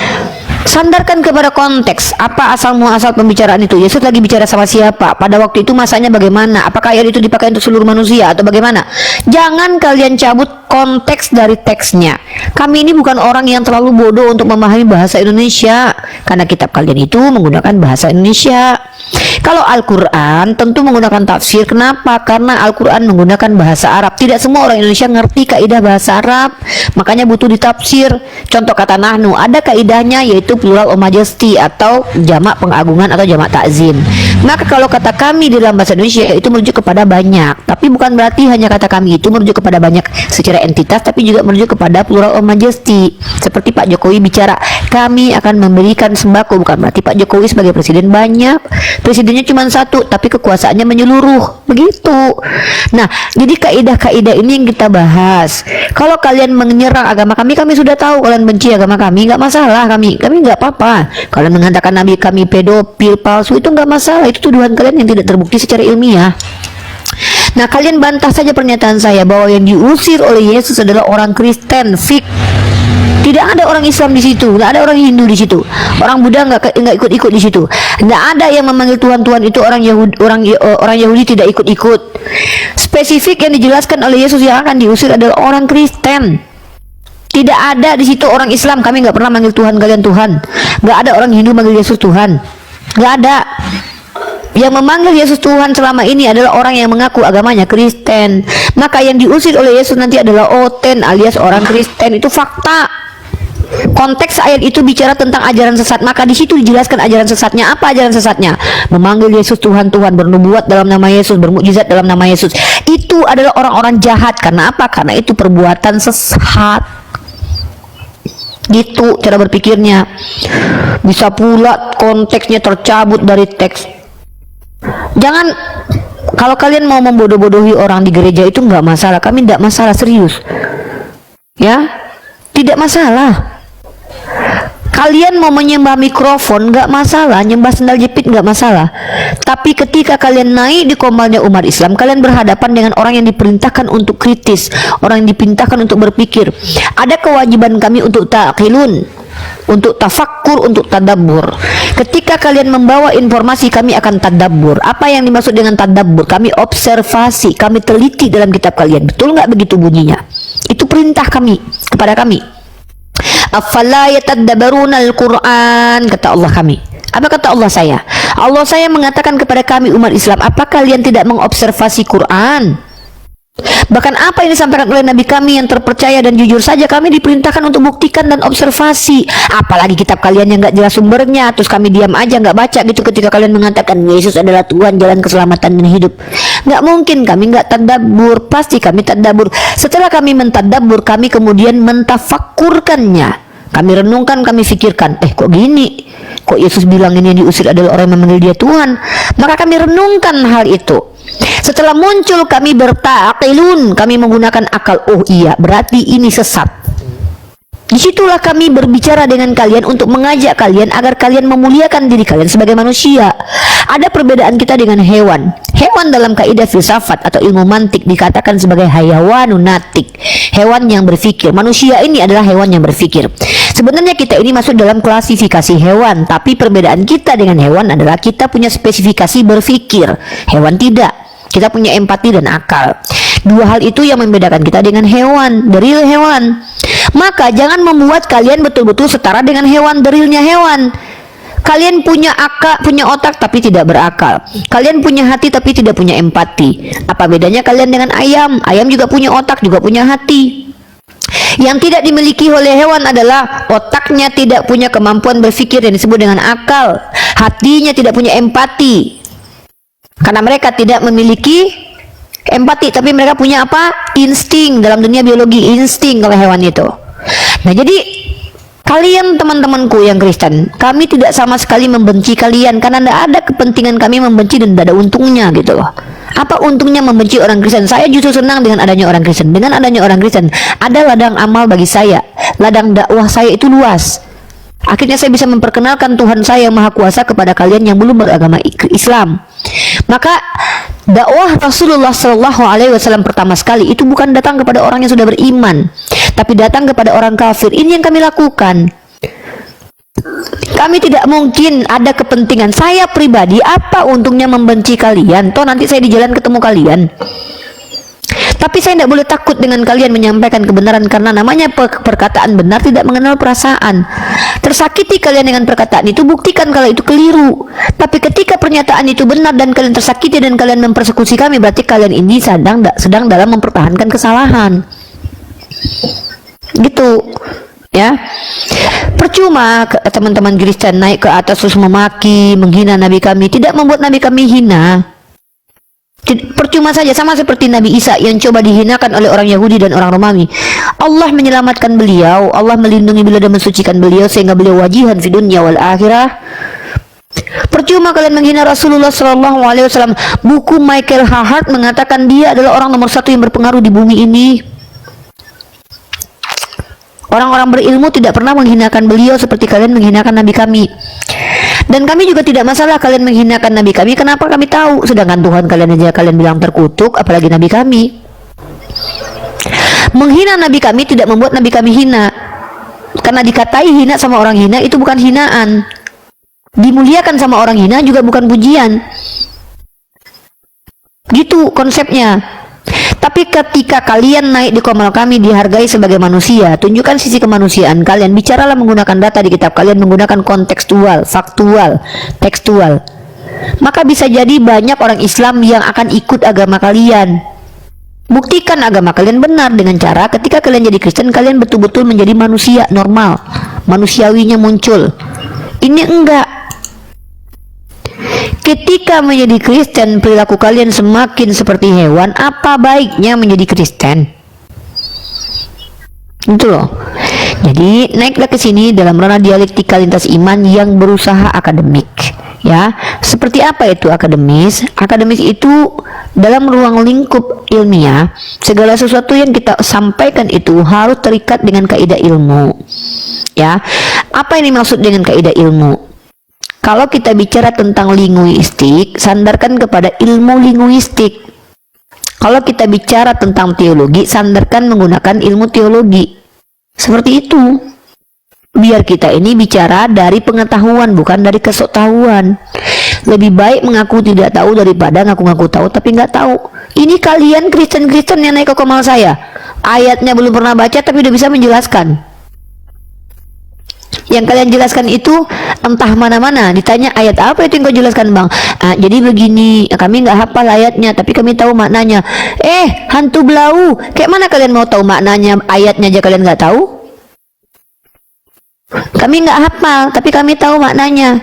sandarkan kepada konteks. Apa asal muasal pembicaraan itu? Yesus lagi bicara sama siapa? Pada waktu itu masanya bagaimana? Apakah ayat itu dipakai untuk seluruh manusia atau bagaimana? Jangan kalian cabut konteks dari teksnya. Kami ini bukan orang yang terlalu bodoh untuk memahami bahasa Indonesia, karena kitab kalian itu menggunakan bahasa Indonesia. Kalau Al-Quran tentu menggunakan tafsir. Kenapa? Karena Al-Quran menggunakan bahasa Arab. Tidak semua orang Indonesia ngerti kaidah bahasa Arab, makanya butuh ditafsir. Contoh kata nahnu, ada kaidahnya yaitu plural of majesty atau jamak pengagungan atau jamak takzim. Maka kalau kata kami di dalam bahasa Indonesia itu merujuk kepada banyak, tapi bukan berarti hanya kata kami itu merujuk kepada banyak secara entitas, tapi juga merujuk kepada plural of majesty. Seperti Pak Jokowi bicara, kami akan memberikan sembako, bukan berarti Pak Jokowi sebagai presiden banyak, presidennya cuma satu, tapi kekuasaannya menyeluruh, begitu. Nah, jadi kaidah-kaidah ini yang kita bahas. Kalau kalian menyerang agama kami sudah tahu. Kalian benci agama kami, nggak masalah. Kami nggak apa-apa. Kalian mengatakan nabi kami pedofil, palsu, itu nggak masalah. Itu tuduhan kalian yang tidak terbukti secara ilmiah. Nah, kalian bantah saja pernyataan saya bahwa yang diusir oleh Yesus adalah orang Kristen, fik. Tidak ada orang Islam di situ, nggak ada orang Hindu di situ, orang Buddha nggak ikut-ikut di situ. Nggak ada yang memanggil Tuhan itu orang Yahudi tidak ikut-ikut. Spesifik yang dijelaskan oleh Yesus yang akan diusir adalah orang Kristen. Tidak ada di situ orang Islam. Kami nggak pernah manggil Tuhan kalian Tuhan. Nggak ada orang Hindu manggil Yesus Tuhan. Nggak ada. Yang memanggil Yesus Tuhan selama ini adalah orang yang mengaku agamanya Kristen. Maka yang diusir oleh Yesus nanti adalah Oten alias orang Kristen. Itu fakta. Konteks ayat itu bicara tentang ajaran sesat, maka di situ dijelaskan ajaran sesatnya. Apa ajaran sesatnya? Memanggil Yesus Tuhan, bernubuat dalam nama Yesus, bermukjizat dalam nama Yesus. Itu adalah orang-orang jahat. Karena apa? Karena itu perbuatan sesat. Gitu cara berpikirnya. Bisa pula konteksnya tercabut dari teks. Jangan, kalau kalian mau membodoh-bodohi orang di gereja itu nggak masalah. Kami nggak masalah, serius. Ya, tidak masalah. Kalian mau menyembah mikrofon nggak masalah, nyembah sendal jepit nggak masalah. Tapi ketika kalian naik di kombalnya umat Islam, kalian berhadapan dengan orang yang diperintahkan untuk kritis, orang yang diperintahkan untuk berpikir. Ada kewajiban kami untuk ta'qilun, untuk tafakkur, untuk tadabbur. Ketika kalian membawa informasi, kami akan tadabbur. Apa yang dimaksud dengan tadabbur? Kami observasi, kami teliti dalam kitab kalian. Betul nggak begitu bunyinya? Itu perintah kami kepada kami. Afala yatadabbaruna al-Qur'an, kata Allah kami. Apa kata Allah saya? Allah saya mengatakan kepada kami umat Islam, apa kalian tidak mengobservasi Quran? Bahkan apa yang disampaikan oleh Nabi kami yang terpercaya dan jujur saja kami diperintahkan untuk buktikan dan observasi. Apalagi kitab kalian yang nggak jelas sumbernya, terus kami diam aja nggak baca gitu ketika kalian mengatakan Yesus adalah Tuhan, jalan keselamatan dan hidup. Nggak mungkin, kami nggak tadabbur. Pasti kami tadabbur. Setelah kami mentadabbur, kami kemudian mentafakkurkannya. Kami renungkan, kami pikirkan, kok gini? Kok Yesus bilang ini yang diusir adalah orang yang memanggil dia Tuhan? Maka kami renungkan hal itu. Setelah muncul kami bertaqilun, kami menggunakan akal. Oh iya, berarti ini sesat. Disitulah kami berbicara dengan kalian untuk mengajak kalian agar kalian memuliakan diri kalian sebagai manusia. Ada perbedaan kita dengan hewan. Hewan dalam kaidah filsafat atau ilmu mantik dikatakan sebagai hayawanun natik, hewan yang berpikir. Manusia ini adalah hewan yang berpikir. Sebenarnya kita ini masuk dalam klasifikasi hewan, tapi perbedaan kita dengan hewan adalah kita punya spesifikasi berpikir. Hewan tidak. Kita punya empati dan akal. Dua hal itu yang membedakan kita dengan hewan, the real hewan. Maka jangan membuat kalian betul-betul setara dengan hewan, the realnya hewan. Kalian punya akal, punya otak tapi tidak berakal. Kalian punya hati tapi tidak punya empati. Apa bedanya kalian dengan ayam? Ayam juga punya otak, juga punya hati. Yang tidak dimiliki oleh hewan adalah otaknya tidak punya kemampuan berpikir yang disebut dengan akal. Hatinya tidak punya empati. Karena mereka tidak memiliki empati, tapi mereka punya apa? Insting. Dalam dunia biologi, insting kalau hewan itu. Nah, jadi kalian teman-temanku yang Kristen, kami tidak sama sekali membenci kalian karena tidak ada kepentingan kami membenci dan tidak ada untungnya gitu loh. Apa untungnya membenci orang Kristen? Saya justru senang dengan adanya orang Kristen. Dengan adanya orang Kristen, ada ladang amal bagi saya. Ladang dakwah saya itu luas. Akhirnya saya bisa memperkenalkan Tuhan saya yang Maha Kuasa kepada kalian yang belum beragama Islam. Maka dakwah Rasulullah SAW pertama sekali itu bukan datang kepada orang yang sudah beriman, tapi datang kepada orang kafir. Ini yang kami lakukan. Kami tidak mungkin ada kepentingan. Saya pribadi, apa untungnya membenci kalian? Toh nanti saya di jalan ketemu kalian. Tapi saya tidak boleh takut dengan kalian menyampaikan kebenaran, karena namanya perkataan benar tidak mengenal perasaan. Tersakiti kalian dengan perkataan itu, buktikan kalau itu keliru. Tapi ketika pernyataan itu benar dan kalian tersakiti dan kalian mempersekusi kami, berarti kalian ini sedang dalam mempertahankan kesalahan. Gitu ya. Percuma teman-teman Kristen naik ke atas terus memaki, menghina Nabi kami, tidak membuat Nabi kami hina. Percuma saja, sama seperti Nabi Isa yang coba dihinakan oleh orang Yahudi dan orang Romawi. Allah menyelamatkan beliau, Allah melindungi beliau dan mensucikan beliau sehingga beliau wajihan di dunia wal akhirah. Percuma kalian menghina Rasulullah SAW. Buku Michael Hart mengatakan dia adalah orang nomor 1 yang berpengaruh di bumi ini. Orang-orang berilmu tidak pernah menghinakan beliau seperti kalian menghinakan Nabi kami. Dan kami juga tidak masalah kalian menghinakan Nabi kami. Kenapa kami tahu? Sedangkan Tuhan kalian aja kalian bilang terkutuk, apalagi Nabi kami. Menghina Nabi kami tidak membuat Nabi kami hina. Karena dikatai hina sama orang hina itu bukan hinaan. Dimuliakan sama orang hina juga bukan pujian. Gitu konsepnya. Tapi ketika kalian naik di komal kami, dihargai sebagai manusia, tunjukkan sisi kemanusiaan kalian. Bicaralah menggunakan data di kitab kalian, menggunakan kontekstual, faktual, tekstual. Maka bisa jadi banyak orang Islam yang akan ikut agama kalian. Buktikan agama kalian benar dengan cara ketika kalian jadi Kristen, kalian betul-betul menjadi manusia normal, manusiawinya muncul. Ini enggak. Ketika menjadi Kristen, perilaku kalian semakin seperti hewan. Apa baiknya menjadi Kristen? Itu loh. Jadi naiklah ke sini dalam ranah dialektika lintas iman yang berusaha akademik. Ya, seperti apa itu akademis? Akademis itu dalam ruang lingkup ilmiah, segala sesuatu yang kita sampaikan itu harus terikat dengan kaidah ilmu. Ya, apa ini maksud dengan kaidah ilmu? Kalau kita bicara tentang linguistik, sandarkan kepada ilmu linguistik. Kalau kita bicara tentang teologi, sandarkan menggunakan ilmu teologi. Seperti itu. Biar kita ini bicara dari pengetahuan, bukan dari kesoktahuan. Lebih baik mengaku tidak tahu daripada ngaku-ngaku tahu tapi nggak tahu. Ini kalian Kristen-Kristen yang naik ke komal saya. Ayatnya belum pernah baca tapi udah bisa menjelaskan. Yang kalian jelaskan itu entah mana-mana. Ditanya ayat apa itu yang kau jelaskan bang? Jadi begini, kami nggak hafal ayatnya tapi kami tahu maknanya. Hantu belau, kayak mana kalian mau tahu maknanya? Ayatnya aja kalian nggak tahu. Kami nggak hafal tapi kami tahu maknanya.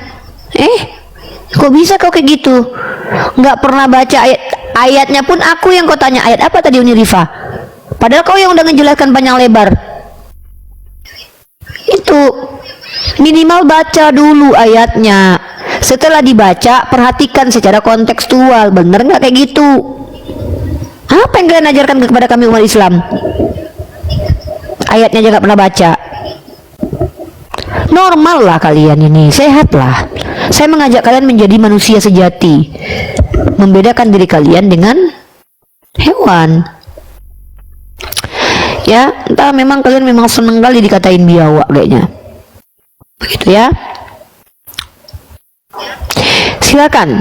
Kok bisa kau kayak gitu? Nggak pernah baca ayatnya pun aku yang kau tanya ayat apa tadi Uni Rifa? Padahal kau yang udah ngejelaskan panjang lebar. Itu gitu. Minimal baca dulu ayatnya. Setelah dibaca, perhatikan secara kontekstual. Bener nggak kayak gitu? Apa yang kalian ajarkan kepada kami umat Islam? Ayatnya aja nggak pernah baca. Normal lah kalian ini, sehat lah. Saya mengajak kalian menjadi manusia sejati, membedakan diri kalian dengan hewan. Ya, entah memang kalian memang seneng kali dikatain biawak kayaknya. Begitu ya. Silakan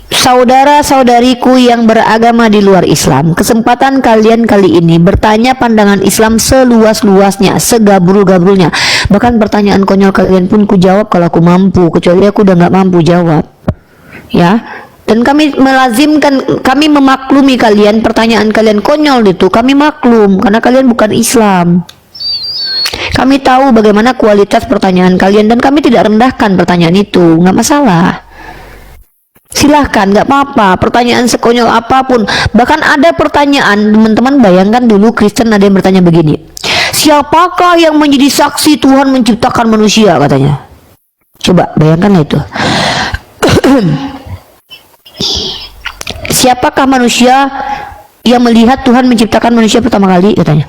saudara-saudariku yang beragama di luar Islam, kesempatan kalian kali ini bertanya pandangan Islam seluas-luasnya, segabrul-gabrulnya. Bahkan pertanyaan konyol kalian pun ku jawab kalau aku mampu, kecuali aku udah nggak mampu jawab. Ya, dan kami melazimkan, kami memaklumi kalian, pertanyaan kalian konyol itu kami maklum karena kalian bukan Islam. Kami tahu bagaimana kualitas pertanyaan kalian dan kami tidak rendahkan pertanyaan itu, nggak masalah. Silahkan, nggak apa-apa, pertanyaan sekonyol apapun. Bahkan ada pertanyaan, teman-teman bayangkan dulu Kristen ada yang bertanya begini, siapakah yang menjadi saksi Tuhan menciptakan manusia, katanya. Coba bayangkanlah itu. Siapakah manusia yang melihat Tuhan menciptakan manusia pertama kali, katanya.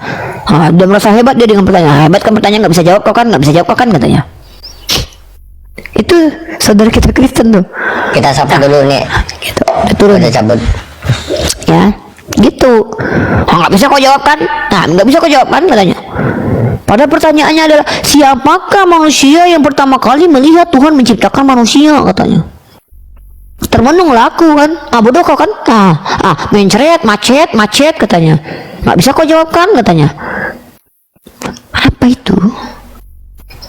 Dia merasa hebat dia dengan pertanyaan. Hebat kan pertanyaan, nggak bisa jawab kau kan, nggak bisa jawab kau kan, katanya. Itu saudara kita Kristen tuh. Kita sapa dulu nih. Gitu. Turun. Kita cabut. Ya, gitu. Nggak bisa kau jawab kan? Nah, nggak bisa kau jawab kan, katanya. Pada pertanyaannya adalah siapakah manusia yang pertama kali melihat Tuhan menciptakan manusia, katanya. Termenung laku kan, bodoh kau kan, mencret, macet, katanya. Nggak bisa kau jawab kan, katanya. Apa itu?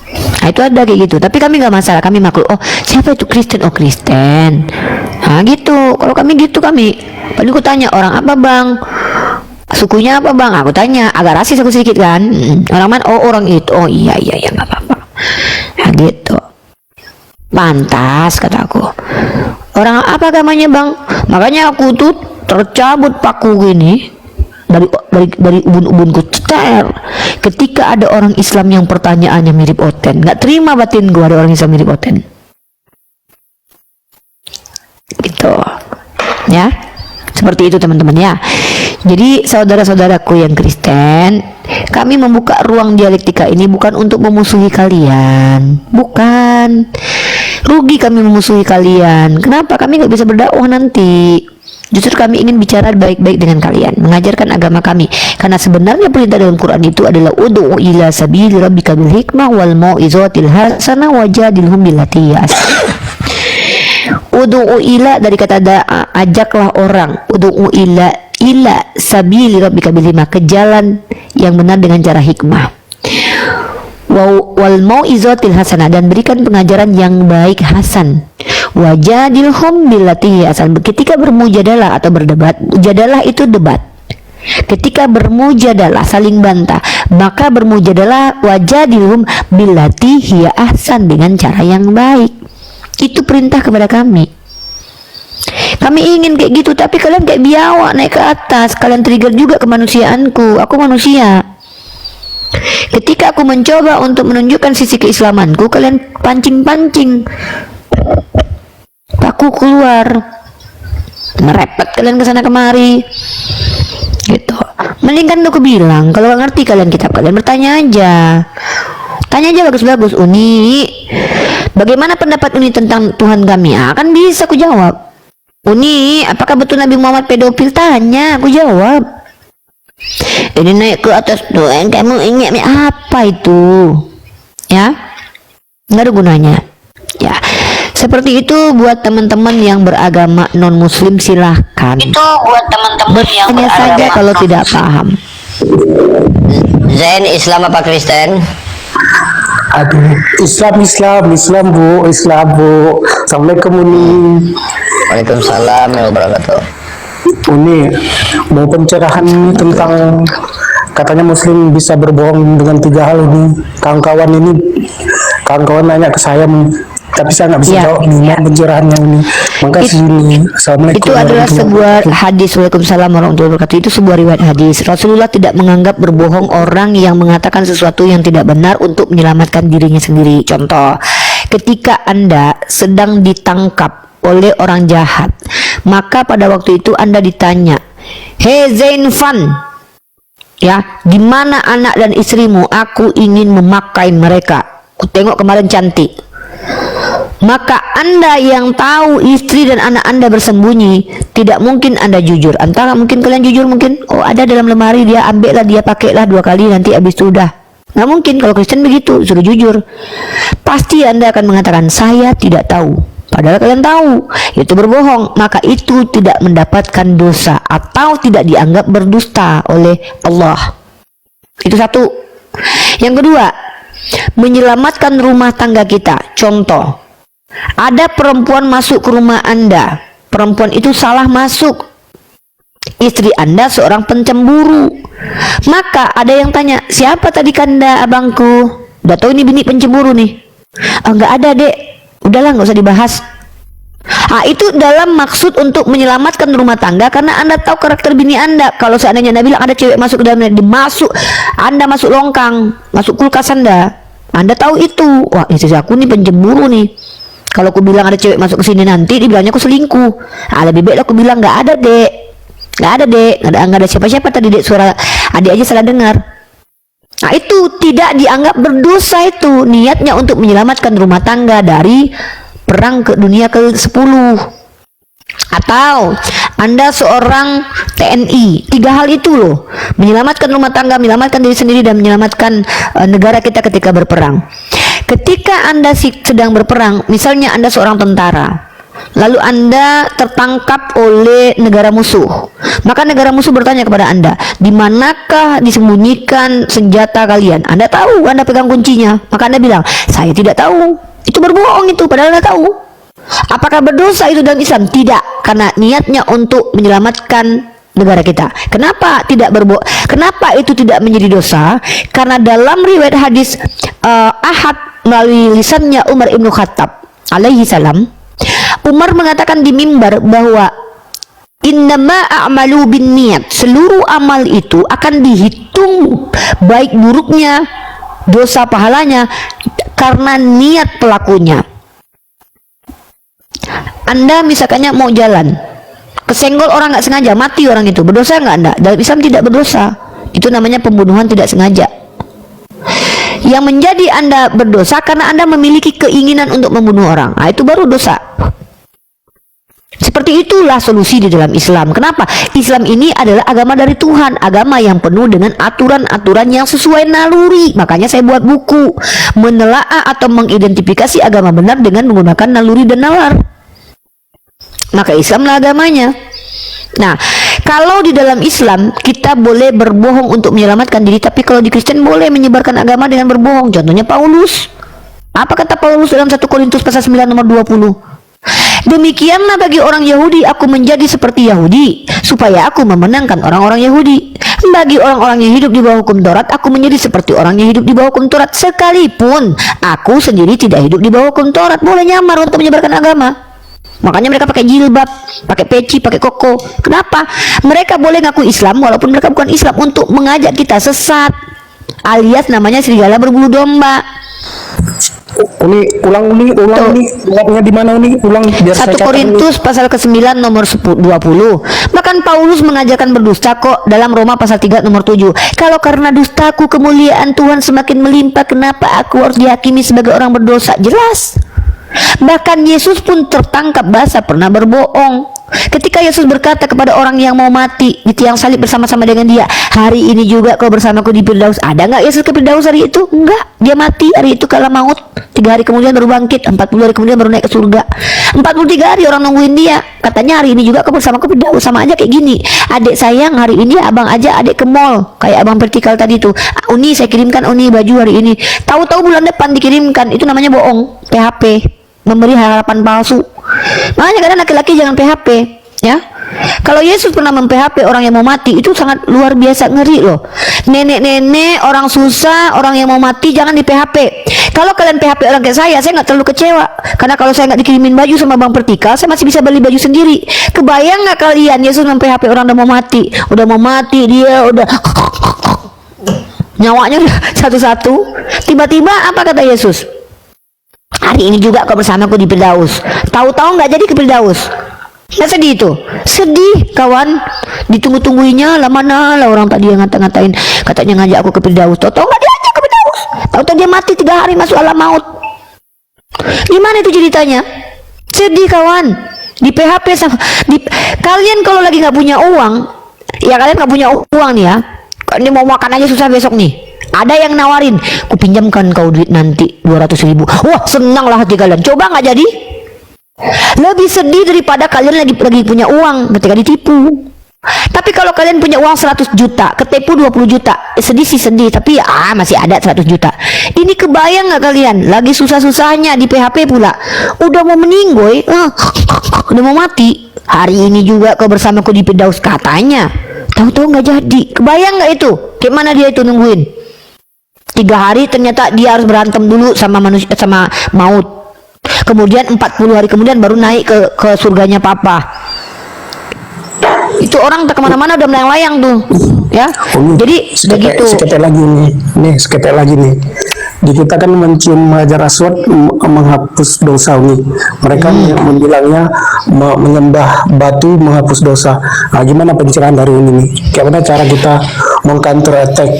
Nah, itu ada kayak gitu, tapi kami nggak masalah, kami maklum. Oh, siapa itu Kristen? Oh, Kristen. Nah, gitu. Kalau kami gitu, kami paling aku tanya, orang apa bang? Sukunya apa bang? Aku tanya, agak rasis aku sedikit kan. Orang mana? Oh, orang itu. Oh, iya, nggak apa-apa. Nah, gitu. Pantas, kataku. Orang apa agamanya bang? Makanya aku tuh tercabut paku gini dari ubun-ubunku, cetar. Ketika ada orang Islam yang pertanyaannya mirip Oten, nggak terima batin gua ada orang Islam mirip Oten. Gitu, ya. Seperti itu teman-teman ya. Jadi saudara-saudaraku yang Kristen, kami membuka ruang dialektika ini bukan untuk memusuhi kalian, bukan. Rugi kami memusuhi kalian. Kenapa? Kami nggak bisa berdakwah nanti. Justru kami ingin bicara baik-baik dengan kalian, mengajarkan agama kami. Karena sebenarnya perintah dalam Quran itu adalah ud'u ila sabili rabbika bil hikmah wal mau'izatil hasanah wajadilhum billati hiya ahsan. Ud'u ila dari kata ajaklah orang. Ud'u ila sabili rabbika bil hikmah, ke jalan yang benar dengan cara hikmah. Wal mau'izatil hasanah, dan berikan pengajaran yang baik hasan. Wajadilhum billati hiya ahsan. Ketika bermujadalah atau berdebat, mujadalah itu debat. Ketika bermujadalah saling bantah, maka bermujadalah wajadilhum billati hiya ahsan, dengan cara yang baik. Itu perintah kepada kami. Kami ingin kayak gitu, tapi kalian kayak biawak naik ke atas. Kalian trigger juga kemanusiaanku. Aku manusia. Ketika aku mencoba untuk menunjukkan sisi keislamanku, kalian pancing-pancing. Aku keluar, merepet kalian kesana kemari, gitu. Mending kan aku bilang, kalau nggak ngerti kalian kitab kalian bertanya aja. Tanya aja bagus-bagus, Uni, bagaimana pendapat Uni tentang Tuhan kami? Kan bisa aku jawab. Uni, apakah betul Nabi Muhammad pedofil? Tanya, aku jawab. Ini naik ke atas Tuhan, kamu ingat apa itu? Ya, nggak ada gunanya. Ya, seperti itu buat teman-teman yang beragama non-muslim, silahkan. Itu buat teman-teman yang Bertanya saja kalau tidak paham. Zain, Islam apa Kristen? Aduh, Islam bu. Assalamualaikum Uni. Waalaikumsalam warahmatullahi wabarakatuh. Uni, mau pencerahan tentang katanya Muslim bisa berbohong dengan 3 hal ini. Kawan-kawan nanya ke saya tapi saya nggak bisa Ya, jawab nih mohon pencerahannya ini. Makasih ini. Assalamualaikum. Itu adalah sebuah hadis. Waalaikumsalam warahmatullahi wabarakatuh. Itu sebuah riwayat hadis. Rasulullah tidak menganggap berbohong orang yang mengatakan sesuatu yang tidak benar untuk menyelamatkan dirinya sendiri. Contoh, ketika Anda sedang ditangkap oleh orang jahat, maka pada waktu itu Anda ditanya, "Hei Zainfan, ya, di mana anak dan istrimu? Aku ingin memakai mereka. Aku tengok kemarin cantik." Maka Anda yang tahu istri dan anak Anda bersembunyi, tidak mungkin Anda jujur. Antara mungkin kalian jujur, mungkin oh ada dalam lemari, dia ambillah, dia pakailah 2 kali, nanti habis itu udah. Nggak mungkin. Kalau Kristen begitu, suruh jujur. Pasti Anda akan mengatakan saya tidak tahu, padahal kalian tahu. Itu berbohong. Maka itu tidak mendapatkan dosa atau tidak dianggap berdusta oleh Allah. Itu satu. Yang kedua, menyelamatkan rumah tangga kita. Contoh, ada perempuan masuk ke rumah Anda. Perempuan itu salah masuk. Istri Anda seorang pencemburu. Maka ada yang tanya, siapa tadi Kanda abangku? Udah tahu ini bini pencemburu nih. Enggak ada, Dek. Udahlah, nggak usah dibahas. Itu dalam maksud untuk menyelamatkan rumah tangga, karena Anda tahu karakter bini Anda. Kalau seandainya Anda bilang ada cewek masuk ke dalamnya, Anda masuk longkang, masuk kulkas Anda tahu itu. Wah, istri aku nih pencemburu nih. Kalau aku bilang ada cewek masuk ke sini nanti dibilangnya aku selingkuh. Lebih baik aku bilang nggak ada, Dek. Nggak ada siapa-siapa tadi, Dek. Suara adik aja salah dengar. Itu tidak dianggap berdosa. Itu niatnya untuk menyelamatkan rumah tangga dari perang ke dunia ke-10. Atau Anda seorang TNI. 3 hal itu loh, menyelamatkan rumah tangga, menyelamatkan diri sendiri, dan menyelamatkan negara kita ketika berperang. Ketika Anda sedang berperang, misalnya Anda seorang tentara, lalu Anda tertangkap oleh negara musuh, maka negara musuh bertanya kepada Anda, di manakah disembunyikan senjata kalian? Anda tahu, Anda pegang kuncinya, maka Anda bilang, saya tidak tahu. Itu berbohong itu, padahal Anda tahu. Apakah berdosa itu dalam Islam? Tidak, karena niatnya untuk menyelamatkan negara kita. Kenapa tidak Kenapa itu tidak menjadi dosa? Karena dalam riwayat hadis Ahad melalui lisannya Umar ibnu Khattab alaihi salam, Umar mengatakan di mimbar bahwa innama a'malu bin niat, seluruh amal itu akan dihitung baik buruknya, dosa pahalanya karena niat pelakunya. Anda misalkannya mau jalan, kesenggol orang nggak sengaja, mati orang itu, berdosa nggak Anda? Dalam Islam tidak berdosa. Itu namanya pembunuhan tidak sengaja. Yang menjadi Anda berdosa karena Anda memiliki keinginan untuk membunuh orang. Itu baru dosa. Seperti itulah solusi di dalam Islam. Kenapa? Islam ini adalah agama dari Tuhan, agama yang penuh dengan aturan-aturan yang sesuai naluri. Makanya saya buat buku menelaah atau mengidentifikasi agama benar dengan menggunakan naluri dan nalar. Maka Islamlah agamanya. Nah, kalau di dalam Islam kita boleh berbohong untuk menyelamatkan diri, tapi kalau di Kristen boleh menyebarkan agama dengan berbohong. Contohnya Paulus. Apa kata Paulus dalam 1 Korintus pasal 9 nomor 20? Demikianlah bagi orang Yahudi aku menjadi seperti Yahudi, supaya aku memenangkan orang-orang Yahudi. Bagi orang-orang yang hidup di bawah hukum Taurat, aku menjadi seperti orang yang hidup di bawah hukum Taurat, sekalipun aku sendiri tidak hidup di bawah hukum Taurat. Boleh nyamar untuk menyebarkan agama. Makanya mereka pakai jilbab, pakai peci, pakai koko. Kenapa? Mereka boleh ngaku Islam walaupun mereka bukan Islam, untuk mengajak kita sesat, alias namanya serigala berbulu domba. Ulang lihatnya di mana ulang biar 1 Korintus pasal ke-9 nomor 20. Bahkan Paulus mengajarkan berdusta kok dalam Roma pasal 3 nomor 7. Kalau karena dustaku kemuliaan Tuhan semakin melimpah, kenapa aku harus dihakimi sebagai orang berdosa? Jelas. Bahkan Yesus pun tertangkap basah pernah berbohong. Ketika Yesus berkata kepada orang yang mau mati di tiang salib bersama-sama dengan dia, hari ini juga kau bersamaku di Firdaus. Ada nggak Yesus ke Firdaus hari itu? Enggak, dia mati hari itu kala maut. 3 hari kemudian baru bangkit, 40 hari kemudian baru naik ke surga. 43 hari orang nungguin dia. Katanya hari ini juga kau bersamaku di Firdaus. Sama aja kayak gini, adik sayang hari ini abang aja adik ke mall, kayak abang vertikal tadi tuh. Uni saya kirimkan Uni baju hari ini, tahu-tahu bulan depan dikirimkan. Itu namanya bohong, PHP, memberi harapan palsu. Makanya kadang laki-laki jangan PHP, ya. Kalau Yesus pernah mem-PHP orang yang mau mati, itu sangat luar biasa, ngeri loh. Nenek-nenek, orang susah, orang yang mau mati jangan di PHP. Kalau kalian PHP orang kayak saya nggak terlalu kecewa. Karena kalau saya nggak dikirimin baju sama Bang Vertikal, saya masih bisa beli baju sendiri. Kebayang nggak kalian Yesus mem-PHP orang udah mau mati, dia udah nyawanya udah satu-satu. Tiba-tiba apa kata Yesus? Hari ini juga kau bersamaku di Firdaus. Tahu-tahu nggak jadi ke Firdaus. Nggak sedih itu? Sedih kawan. Ditunggu-tungguinya lah, mana lah orang tadi yang ngata-ngatain katanya ngajak aku ke Firdaus. Tahu-tahu nggak diajak ke Firdaus. Tahu-tahu dia mati 3 hari masuk alam maut. Gimana itu ceritanya? Sedih kawan. Di PHP sama kalian kalau lagi nggak punya uang, ya kalian nggak punya uang nih ya. Ini mau makan aja susah besok nih. Ada yang nawarin, ku pinjamkan kau duit nanti 200.000. Wah, senang lah hati kalian. Coba nggak jadi? Lebih sedih daripada kalian lagi punya uang ketika ditipu. Tapi kalau kalian punya uang 100 juta, ketipu 20 juta, sedih sih sedih, tapi ya masih ada 100 juta. Ini kebayang nggak kalian? Lagi susah-susahnya di PHP pula. Udah mau meninggoy, udah mau mati. Hari ini juga kau bersamaku di Firdaus katanya. Tahu-tahu nggak jadi. Kebayang nggak itu? Gimana dia itu nungguin? 3 hari ternyata dia harus berantem dulu sama manusia, sama maut. Kemudian 40 hari kemudian baru naik ke surganya Papa. Itu orang tak kemana-mana udah melayang-layang tuh, ya. Jadi begitu. Sekepek lagi nih. Di kita kan mencium Hajar Aswad menghapus dosa nih. Mereka membilangnya menyembah batu menghapus dosa. Nah, gimana pencerahan dari ini nih? Gimana cara kita meng-counter attack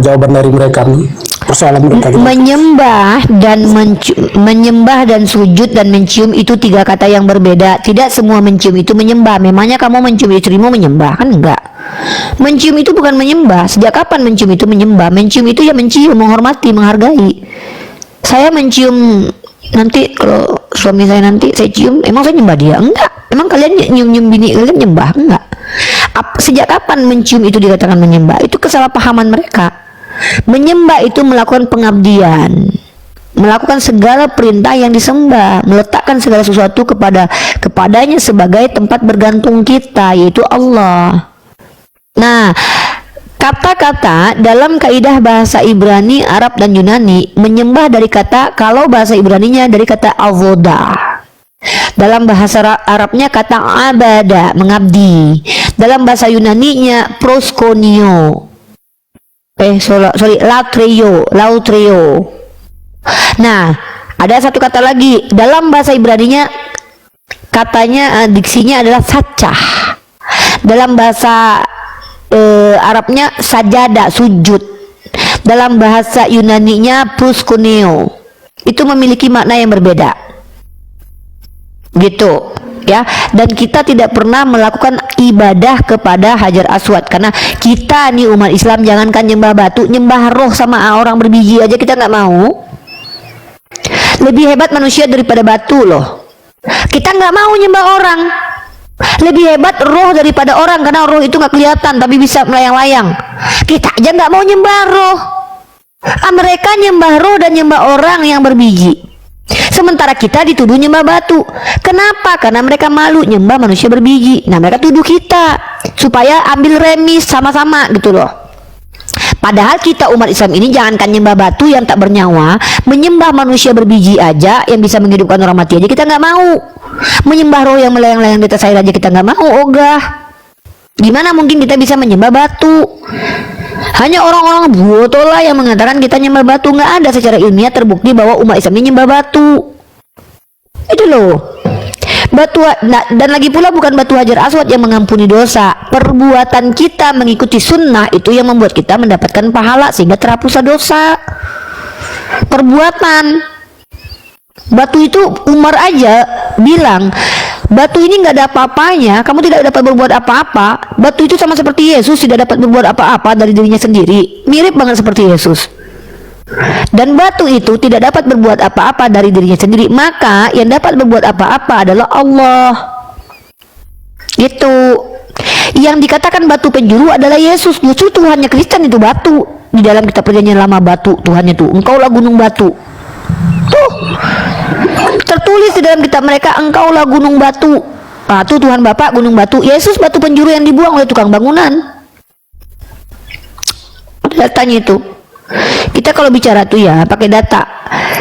jawaban dari mereka nih? Persoalan mereka gitu. Menyembah dan sujud dan mencium itu 3 kata yang berbeda. Tidak semua mencium itu menyembah. Memangnya kamu mencium istrimu menyembah? Kan enggak. Mencium itu bukan menyembah. Sejak kapan mencium itu menyembah? Mencium itu ya mencium, menghormati, menghargai. Saya mencium, nanti kalau suami saya nanti saya cium, emang saya nyembah dia? Enggak. Emang kalian nyium-nyium bini kalian nyembah? Enggak. Sejak kapan mencium itu dikatakan menyembah? Itu kesalahpahaman mereka. Menyembah itu melakukan pengabdian, melakukan segala perintah yang disembah, meletakkan segala sesuatu kepadanya sebagai tempat bergantung kita, yaitu Allah. Nah, kata-kata dalam kaidah bahasa Ibrani, Arab dan Yunani, menyembah dari kata, kalau bahasa Ibraninya dari kata avodah. Dalam bahasa Arabnya kata abada, mengabdi. Dalam bahasa Yunaninya proskonio. Lautrio. Nah, ada satu kata lagi dalam bahasa Ibraninya, katanya diksinya adalah sacah. Dalam bahasa Arabnya sajada, sujud. Dalam bahasa Yunaninya proskuneo. Itu memiliki makna yang berbeda. Gitu. Ya, dan kita tidak pernah melakukan ibadah kepada Hajar Aswad karena kita nih umat Islam, jangankan nyembah batu, nyembah roh sama orang berbiji aja kita nggak mau. Lebih hebat manusia daripada batu loh. Kita nggak mau nyembah orang. Lebih hebat roh daripada orang karena roh itu nggak kelihatan tapi bisa melayang-layang. Kita aja nggak mau nyembah roh. Mereka nyembah roh dan nyembah orang yang berbiji. Sementara kita dituduh nyembah batu. Kenapa? Karena mereka malu nyembah manusia berbiji. Nah, mereka tuduh kita supaya ambil remis sama-sama gitu loh. Padahal kita umat Islam ini jangankan nyembah batu yang tak bernyawa, menyembah manusia berbiji aja yang bisa menghidupkan orang mati aja kita nggak mau. Menyembah roh yang melayang-layang di atas air aja kita nggak mau, ogah. Gimana mungkin kita bisa menyembah batu? Hanya orang-orang botolah yang mengatakan kita nyembah batu. Nggak ada secara ilmiah terbukti bahwa umat Islam ini nyembah batu. Itu loh. Batu, dan lagi pula bukan batu Hajar Aswad yang mengampuni dosa. Perbuatan kita mengikuti sunnah itu yang membuat kita mendapatkan pahala sehingga terhapus dosa. Perbuatan. Batu itu Umar aja bilang, batu ini nggak ada apa-apanya, kamu tidak dapat berbuat apa-apa. Batu itu sama seperti Yesus, tidak dapat berbuat apa-apa dari dirinya sendiri. Mirip banget seperti Yesus. Dan batu itu tidak dapat berbuat apa-apa dari dirinya sendiri. Maka yang dapat berbuat apa-apa adalah Allah. Itu yang dikatakan batu penjuru adalah Yesus. Justru Tuhannya Kristen itu batu. Di dalam kitab Perjanjian Lama batu Tuhannya tuh, engkaulah gunung batu. Tuh tertulis di dalam kitab mereka, engkaulah gunung batu. Nah, tuh Tuhan Bapa gunung batu. Yesus batu penjuru yang dibuang oleh tukang bangunan. Datanya itu. Kita kalau bicara tuh ya pakai data.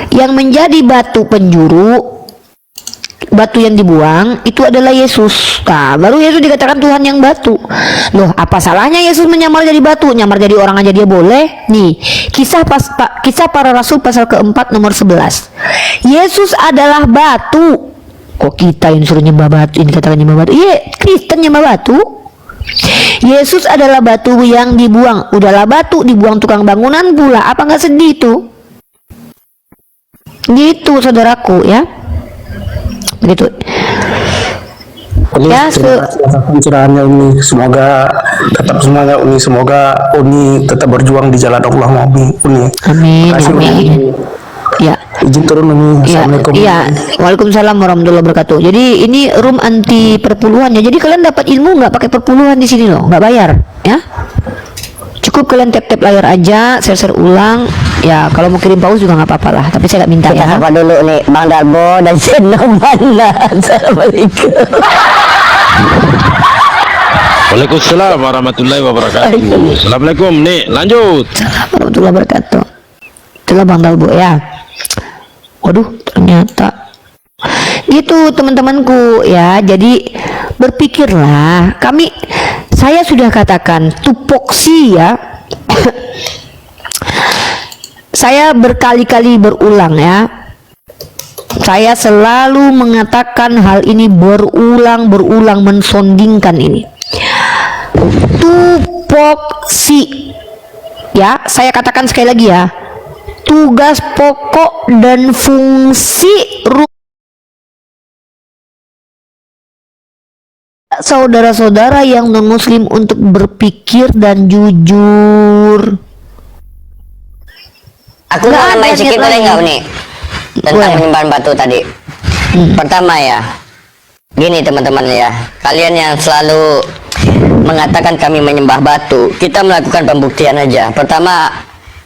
Yang menjadi batu penjuru, batu yang dibuang itu adalah Yesus. Nah, baru Yesus dikatakan Tuhan yang batu. Loh, apa salahnya Yesus menyamar jadi batu? Nyamar jadi orang aja dia boleh. Nih, kisah para rasul pasal keempat nomor 11. Yesus adalah batu. Kok kita yang suruh nyembah batu? Ini katakan nyembah batu. Iya, Kristen nyembah batu. Yesus adalah batu yang dibuang. Udahlah batu dibuang tukang bangunan pula. Apa nggak sedih tuh? Gitu saudaraku ya. Begitu. Uni, Ya, terima kasih atas pencerahannya Uni. Semoga tetap semangat Uni. Semoga Uni tetap berjuang di jalan Allah Uni. Amin, Terima kasih, Uni. amin. Ya. Izin turun Uni. Iya, Assalamualaikum. iya. Waalaikumsalam warahmatullahi wabarakatuh. Jadi ini room anti perpuluhan ya. Jadi kalian dapat ilmu nggak pakai perpuluhan di sini loh, nggak bayar, ya. Cukup kalian tap-tap layar aja, share ulang. Ya, kalau mau kirim paus juga nggak apa-apa lah. Tapi saya nggak minta Kita ya. sapa dulu nih Bang Darbo dan Seno Mana. Assalamualaikum. Waalaikumsalam warahmatullahi wabarakatuh. Assalamualaikum. Nih, lanjut. Assalamualaikum warahmatullahi wabarakatuh. Itulah Bang Dalbo ya. Waduh, ternyata gitu teman-temanku ya. Jadi berpikirlah. Saya sudah katakan tupoksi ya. Saya berkali-kali berulang ya. Saya selalu mengatakan hal ini berulang mensondingkan ini. Tupoksi. Ya, saya katakan sekali lagi ya. Tugas pokok dan fungsi saudara-saudara yang non-muslim untuk berpikir dan jujur. Aku Nggak mau ada nambahin sedikit niat boleh lain. nggak nih tentang Boleh. penyembahan batu tadi. Pertama ya, gini teman-teman ya, kalian yang selalu mengatakan kami menyembah batu, kita melakukan pembuktian aja. Pertama,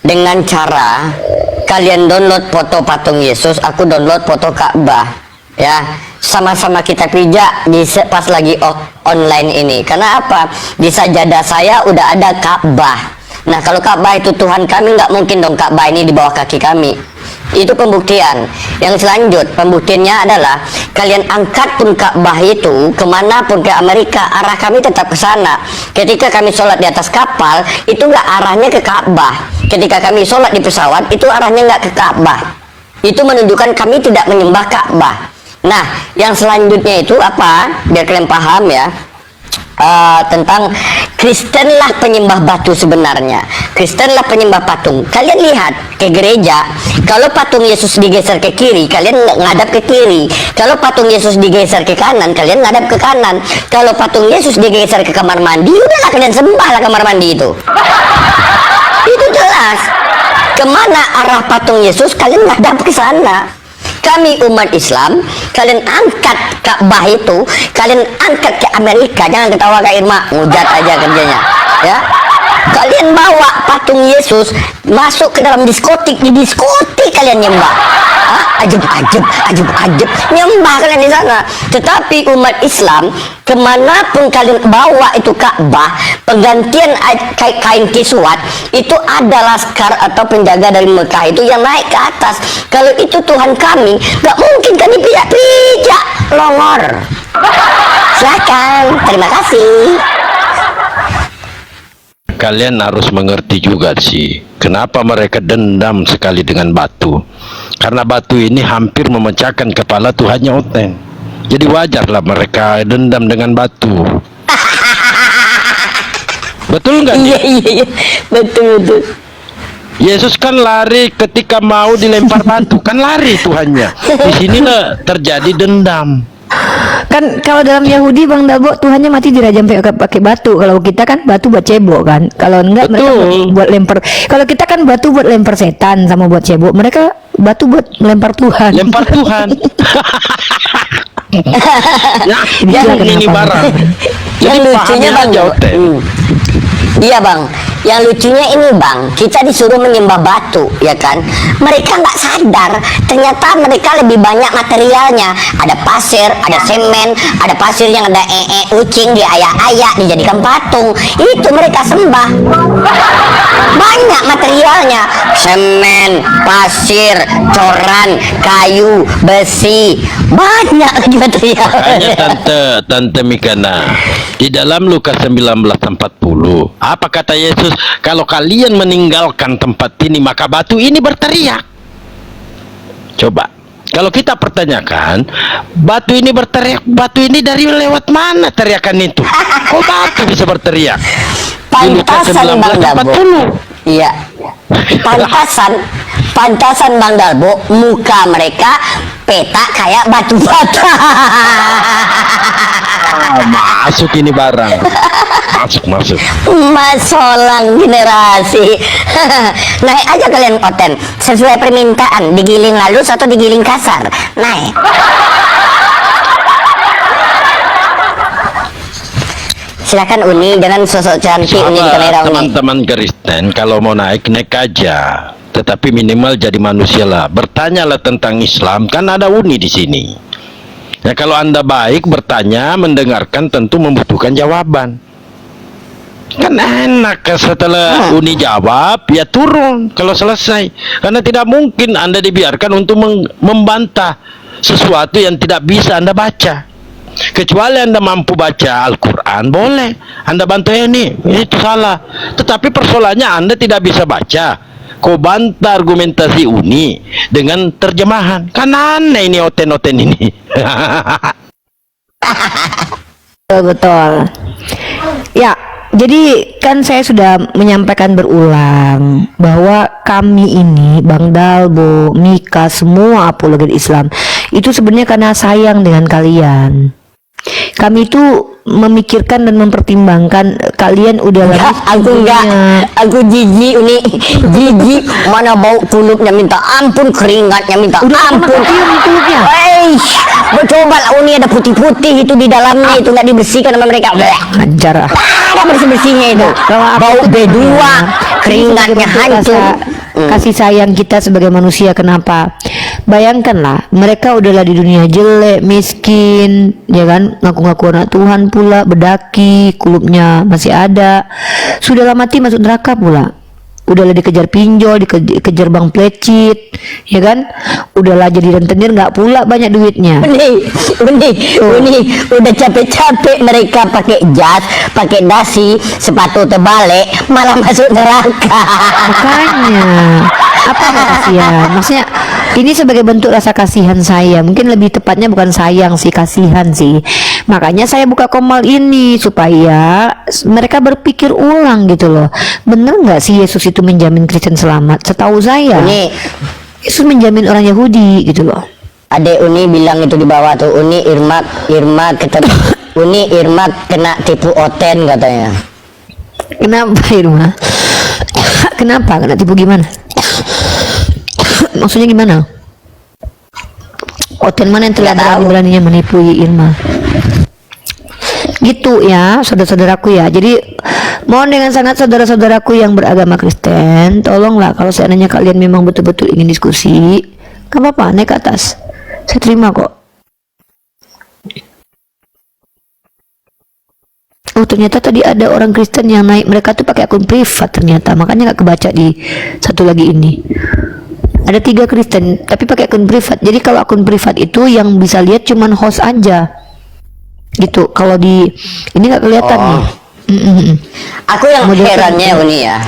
dengan cara kalian download foto patung Yesus, aku download foto Ka'bah, ya, sama-sama kita pijak di pas lagi online ini. Karena apa? Di sajadah saya udah ada Ka'bah. Nah, kalau Ka'bah itu Tuhan kami, nggak mungkin dong Ka'bah ini di bawah kaki kami. Itu pembuktian. Yang selanjut, pembuktiannya adalah kalian angkat pun Ka'bah itu kemanapun, ke Amerika, arah kami tetap ke sana. Ketika kami sholat di atas kapal, itu nggak arahnya ke Ka'bah. Ketika kami sholat di pesawat, itu arahnya nggak ke Ka'bah. Itu menunjukkan kami tidak menyembah Ka'bah. Nah, yang selanjutnya itu apa? Biar kalian paham ya. Tentang Kristenlah penyembah batu sebenarnya. Kristenlah penyembah patung. Kalian lihat ke gereja, kalau patung Yesus digeser ke kiri, kalian ngadap ke kiri. Kalau patung Yesus digeser ke kanan, kalian ngadap ke kanan. Kalau patung Yesus digeser ke kamar mandi, udahlah kalian sembahlah kamar mandi itu. Itu jelas. Kemana arah patung Yesus, kalian ngadap ke sana. Kami umat Islam, kalian angkat Ka'bah itu, kalian angkat ke Amerika. Jangan ketawa Kak Irma, ngujat aja kerjanya ya. Kalian bawa patung Yesus masuk ke dalam diskotik, di diskotik kalian nyembah. Ajib nyembah kalian di sana. Tetapi umat Islam, kemanapun kalian bawa itu Ka'bah, penggantian kain kiswat, itu ada laskar atau penjaga dari Mekah itu yang naik ke atas. Kalau itu Tuhan kami, gak mungkin kami pijak-pijak longor. Silakan, terima kasih. Kalian harus mengerti juga sih, kenapa mereka dendam sekali dengan batu. Karena batu ini hampir memecahkan kepala Tuhannya Oteng. Jadi wajarlah mereka dendam dengan batu. Betul nggak? Iya, betul. Yesus kan lari ketika mau dilempar batu, kan lari Tuhannya. Di sinilah terjadi dendam. Kan kalau dalam Yahudi Bang Dalbo, Tuhannya mati dirajam pakai batu. Kalau kita kan batu buat cebok kan. Kalau enggak mereka buat lempar. Kalau kita kan batu buat lempar setan sama buat cebok. Mereka batu buat melempar Tuhan. Lempar Tuhan. Itulah ini kenapa. barang. Yang Jadi lucunya pahami Bang aja, Dalbo, Oteng. Iya bang, yang lucunya ini bang, kita disuruh menyembah batu, ya kan? Mereka nggak sadar, ternyata mereka lebih banyak materialnya. Ada pasir, ada semen, ada pasir yang ada ucing, diayak-ayak, dijadikan patung. Itu mereka sembah. Banyak materialnya, semen, pasir, coran, kayu, besi, banyak lagi materialnya. Makanya Tante Mikana, di dalam Lukas 19:40, apa kata Yesus? Kalau kalian meninggalkan tempat ini, maka batu ini berteriak. Coba, kalau kita pertanyakan, batu ini berteriak, batu ini dari lewat mana teriakan itu? Kok batu bisa berteriak? Di Lukas Pantasan Bang Dalbo. 19:40. Iya. Pantasan Bang Dalbo, muka mereka peta kayak batu bata. Masuk ini barang. Masuk. Masolang generasi. Naik aja kalian Oten, sesuai permintaan, digiling halus atau digiling kasar. Naik. Silakan Uni, jangan sosok cantik Uni di kamera Uni. Teman-teman Kristen, kalau mau naik aja, tetapi minimal jadi manusia lah. Bertanyalah tentang Islam, kan ada Uni di sini. Ya kalau Anda baik bertanya, mendengarkan, tentu membutuhkan jawaban. Kan enak setelah Uni jawab, ya turun kalau selesai. Karena tidak mungkin Anda dibiarkan untuk membantah sesuatu yang tidak bisa Anda baca. Kecuali Anda mampu baca Al-Quran, boleh Anda bantu ini itu salah. Tetapi persoalannya Anda tidak bisa baca, kau bantah argumentasi Uni dengan terjemahan. Kan aneh ini oten-oten ini. Betul. Ya, jadi kan saya sudah menyampaikan berulang bahwa kami ini, Bang Dalbo, Mika, semua apologet Islam itu sebenarnya karena sayang dengan kalian. Kami itu memikirkan dan mempertimbangkan kalian udah lagi. Aku jijik Uni, jijik, mana bau kulupnya minta ampun, keringatnya minta ampun. Coba lah Uni, ada putih-putih itu di dalamnya, itu nggak dibersihkan sama mereka. Ajar. Ada bersih-bersihnya itu. Bau B2, keringatnya hancur. Kasih sayang kita sebagai manusia. Kenapa? Bayangkanlah, mereka udahlah di dunia jelek, miskin, ya kan, ngaku-ngaku anak Tuhan pula, bedaki, kulupnya masih ada, sudahlah mati masuk neraka pula. Udahlah dikejar pinjol, dikejar bang plecit, ya kan, udahlah jadi rentenir, nggak pula banyak duitnya. Uni, udah capek-capek mereka pakai jas, pakai dasi, sepatu terbalik, malah masuk neraka. Makanya apa kasihan? Maksudnya ini sebagai bentuk rasa kasihan saya. Mungkin lebih tepatnya bukan sayang sih, kasihan sih. Makanya saya buka komal ini supaya mereka berpikir ulang gitu loh. Bener nggak sih Yesus itu menjamin Kristen selamat? Setahu saya Uni, Yesus menjamin orang Yahudi gitu loh. Adek Uni bilang itu di bawah tuh, Uni Irma kena tipu Oten katanya. Kenapa Irma? Kenapa? Kena tipu gimana? Maksudnya gimana? Oten mana yang telah berani-beraninya menipu Irma? Gitu ya, saudara-saudaraku ya. Jadi mohon dengan sangat saudara-saudaraku yang beragama Kristen, tolonglah kalau seandainya kalian memang betul-betul ingin diskusi, gak apa-apa, naik ke atas. Saya terima kok. Oh ternyata tadi ada orang Kristen yang naik, mereka tuh pakai akun privat ternyata, makanya gak kebaca di satu lagi ini. Ada 3 Kristen tapi pakai akun privat. Jadi kalau akun privat itu yang bisa lihat cuman host aja gitu. Kalau di ini nggak kelihatan nih. Aku yang herannya Uni ya,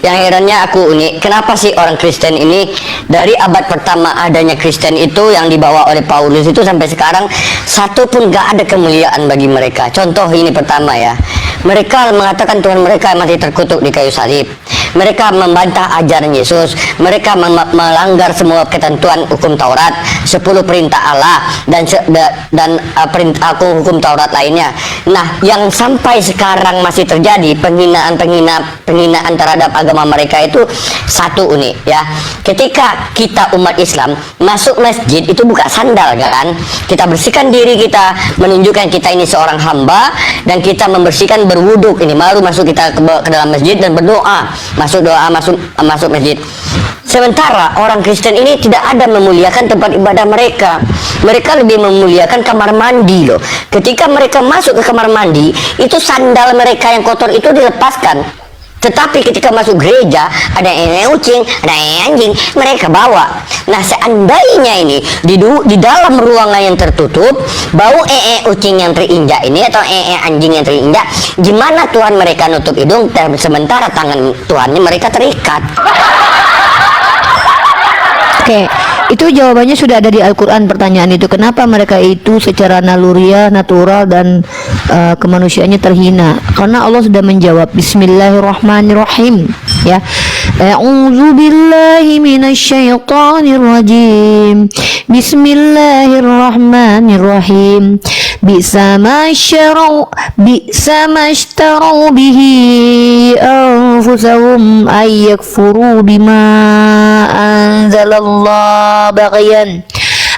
yang herannya aku Uni, kenapa sih orang Kristen ini dari abad pertama adanya Kristen itu yang dibawa oleh Paulus itu sampai sekarang satu pun gak ada kemuliaan bagi mereka. Contoh ini pertama ya, mereka mengatakan Tuhan mereka mati terkutuk di kayu salib. Mereka membantah ajaran Yesus, mereka melanggar semua ketentuan hukum Taurat, 10 perintah Allah dan perintah hukum Taurat lainnya. Nah, yang sampai sekarang masih terjadi penghinaan terhadap agama agama mereka itu satu unik ya. Ketika kita umat Islam masuk masjid itu buka sandal kan. Kita bersihkan diri kita, menunjukkan kita ini seorang hamba, dan kita membersihkan berwuduk ini baru masuk kita ke dalam masjid dan berdoa. Masuk masjid. Sementara orang Kristen ini tidak ada memuliakan tempat ibadah mereka. Mereka lebih memuliakan kamar mandi loh. Ketika mereka masuk ke kamar mandi, itu sandal mereka yang kotor itu dilepaskan. Tetapi ketika masuk gereja, ada kucing, ada anjing, mereka bawa. Nah, seandainya ini di dalam ruangan yang tertutup, bau kucing yang terinjak ini atau anjing yang terinjak, gimana Tuhan mereka nutup hidung, sementara tangan Tuhannya mereka terikat. Oke, itu jawabannya sudah ada di Al-Quran. Pertanyaan itu, kenapa mereka itu secara naluriah, natural, dan kemanusiaannya terhina? Karena Allah sudah menjawab. Bismillahirrahmanirrahim. Ya, A'udzu billahi minasyaitonir rajim. Bismillahirrahmanirrahim. Bisa masyarau bihi anfusahum ayyakfuru bima anzalallah baghyan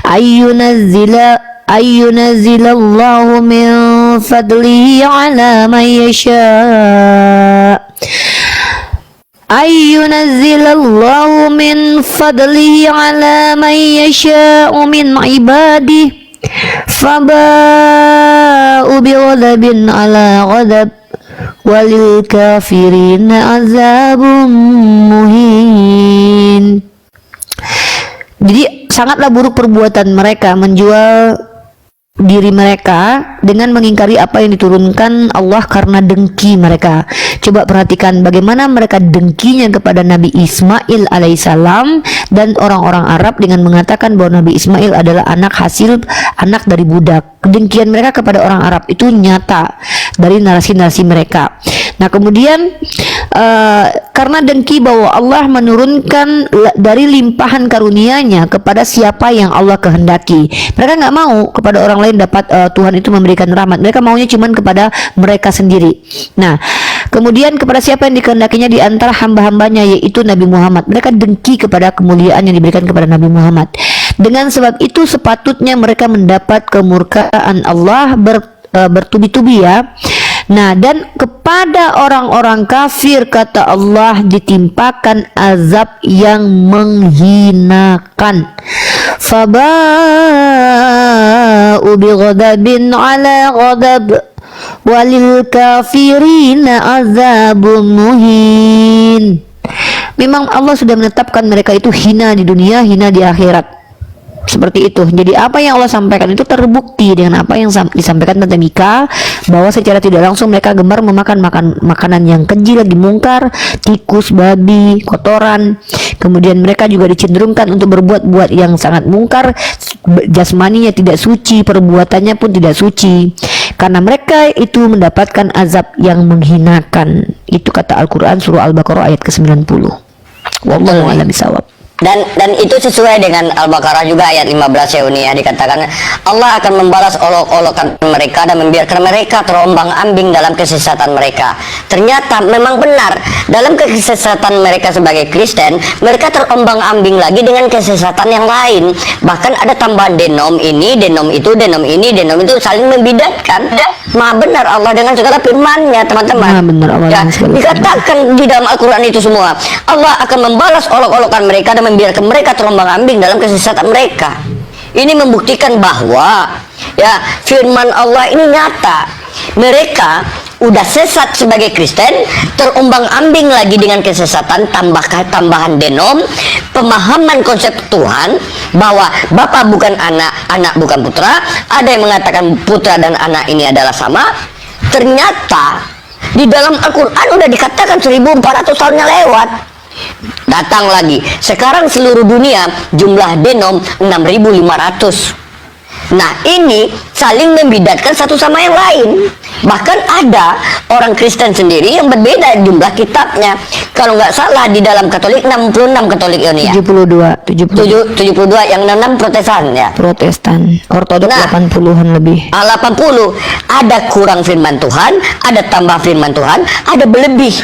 ayyunazzilallahu min fadlihi ala man yasha' ayyunazzilallahu min fadlihi ala man yasha'u min ibadihi faba'u bighadabin ala ghadab walil kafirina azabun muhin. Jadi sangatlah buruk perbuatan mereka menjual diri mereka dengan mengingkari apa yang diturunkan Allah karena dengki mereka. Coba perhatikan bagaimana mereka dengkinya kepada Nabi Ismail alaihissalam dan orang-orang Arab dengan mengatakan bahwa Nabi Ismail adalah anak dari budak. Kedengkian mereka kepada orang Arab itu nyata dari narasi-narasi mereka. Nah, kemudian karena dengki bahwa Allah menurunkan dari limpahan karunia-Nya kepada siapa yang Allah kehendaki, mereka nggak mau kepada orang lain dapat Tuhan itu memberikan rahmat. Mereka maunya cuman kepada mereka sendiri. Nah, kemudian kepada siapa yang dikehendakinya di antara hamba-hambanya, yaitu Nabi Muhammad. Mereka dengki kepada kemuliaan yang diberikan kepada Nabi Muhammad. Dengan sebab itu sepatutnya mereka mendapat kemurkaan Allah bertubi-tubi ya. Nah, dan kepada orang-orang kafir kata Allah ditimpakan azab yang menghinakan. Faba'u bighadabin ala ghadab walil kafirina azabun muhin. Memang Allah sudah menetapkan mereka itu hina di dunia, hina di akhirat. Seperti itu. Jadi apa yang Allah sampaikan itu terbukti dengan apa yang disampaikan Tante Mika, bahwa secara tidak langsung mereka gemar memakan makanan yang keji lagi mungkar, tikus, babi, kotoran. Kemudian mereka juga dicenderungkan untuk berbuat yang sangat mungkar, jasmaninya tidak suci, perbuatannya pun tidak suci. Karena mereka itu mendapatkan azab yang menghinakan. Itu kata Al-Quran surah Al-Baqarah ayat ke-90. Wallahu a'lam bishawab. Dan itu sesuai dengan Al-Baqarah juga ayat 15 ya Uni ya, dikatakan Allah akan membalas olok-olokan mereka dan membiarkan mereka terombang-ambing dalam kesesatan mereka. Ternyata memang benar, dalam kesesatan mereka sebagai Kristen, mereka terombang-ambing lagi dengan kesesatan yang lain. Bahkan ada tambahan denom ini, denom itu, denom ini, denom itu, saling membidatkan. Maha benar Allah dengan segala firman-Nya, teman-teman. Maha benar Allah ya, dengan segala dikatakan di dalam Al-Quran itu semua, Allah akan membalas olok-olokan mereka dan membiarkan mereka terombang-ambing dalam kesesatan mereka. Ini membuktikan bahwa ya firman Allah ini nyata. Mereka udah sesat sebagai Kristen, terombang-ambing lagi dengan kesesatan, tambahan denom, pemahaman konsep Tuhan bahwa Bapa bukan anak, anak bukan putra. Ada yang mengatakan putra dan anak ini adalah sama. Ternyata di dalam Al-Quran udah dikatakan 1400 tahunnya lewat. Datang lagi. Sekarang seluruh dunia jumlah denom 6.500. Nah, ini saling membidatkan satu sama yang lain. Bahkan ada orang Kristen sendiri yang berbeda jumlah kitabnya. Kalau nggak salah di dalam Katolik 66 Katolik ini ya. 72 yang 6 Protestan ya. Protestan. Ortodok 80-an lebih. 80. Ada kurang firman Tuhan, ada tambah firman Tuhan, ada berlebih.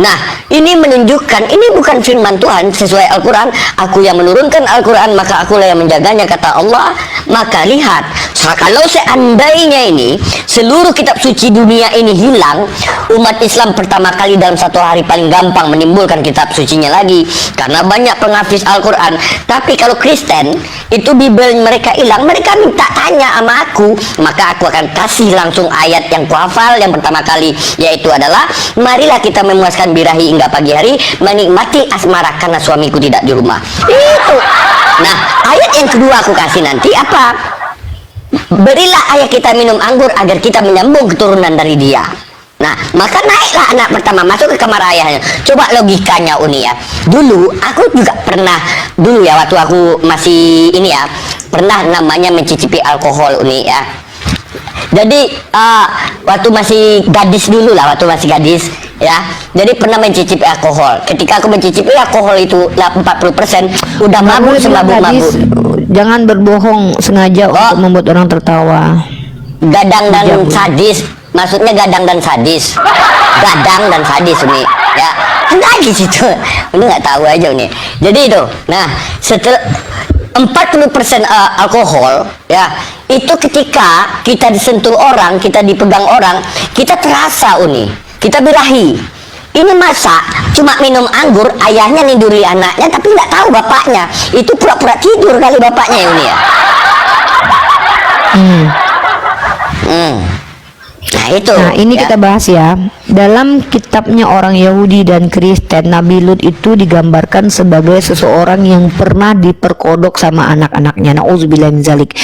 Nah, ini menunjukkan ini bukan firman Tuhan sesuai Al-Quran. Aku yang menurunkan Al-Quran, maka akulah yang menjaganya, kata Allah. Maka lihat, kalau seandainya ini seluruh kitab suci dunia ini hilang, umat Islam pertama kali dalam satu hari paling gampang menimbulkan kitab sucinya lagi, karena banyak penghafiz Al-Quran. Tapi kalau Kristen itu Bible mereka hilang, mereka minta tanya sama aku, maka aku akan kasih langsung ayat yang kuhafal yang pertama kali, yaitu adalah marilah kita memuaskan birahi hingga pagi hari, menikmati asmara karena suamiku tidak di rumah. Itu. Nah, ayat yang kedua aku kasih nanti apa? Berilah ayah kita minum anggur agar kita menyambung keturunan dari dia. Nah, maka naiklah anak pertama masuk ke kamar ayahnya. Coba logikanya Uni ya. Dulu aku juga pernah, dulu ya waktu aku masih ini ya, pernah namanya mencicipi alkohol Uni ya. Jadi waktu masih gadis dulu lah, waktu masih gadis ya. Jadi pernah mencicipi alkohol. Ketika aku mencicipi alkohol itu 40% udah mabuk semabuk-mabuk. Jangan berbohong sengaja untuk membuat orang tertawa. Gadang dan sadis, maksudnya gadang dan sadis. Gadang dan sadis ini ya. Lagi situ. Ini nggak tahu aja nih. Jadi itu. Nah, setelah 40% alkohol ya, itu ketika kita disentuh orang, kita dipegang orang, kita terasa Uni, kita birahi. Ini masa cuma minum anggur, ayahnya niduri anaknya tapi nggak tahu bapaknya, itu pura-pura tidur kali bapaknya Uni ya. Nah itu. Nah ini ya. kita bahas ya. Dalam kitabnya orang Yahudi dan Kristen, Nabi Lut itu digambarkan sebagai seseorang yang pernah diperkodok sama anak-anaknya. Nauzubillah min zalik.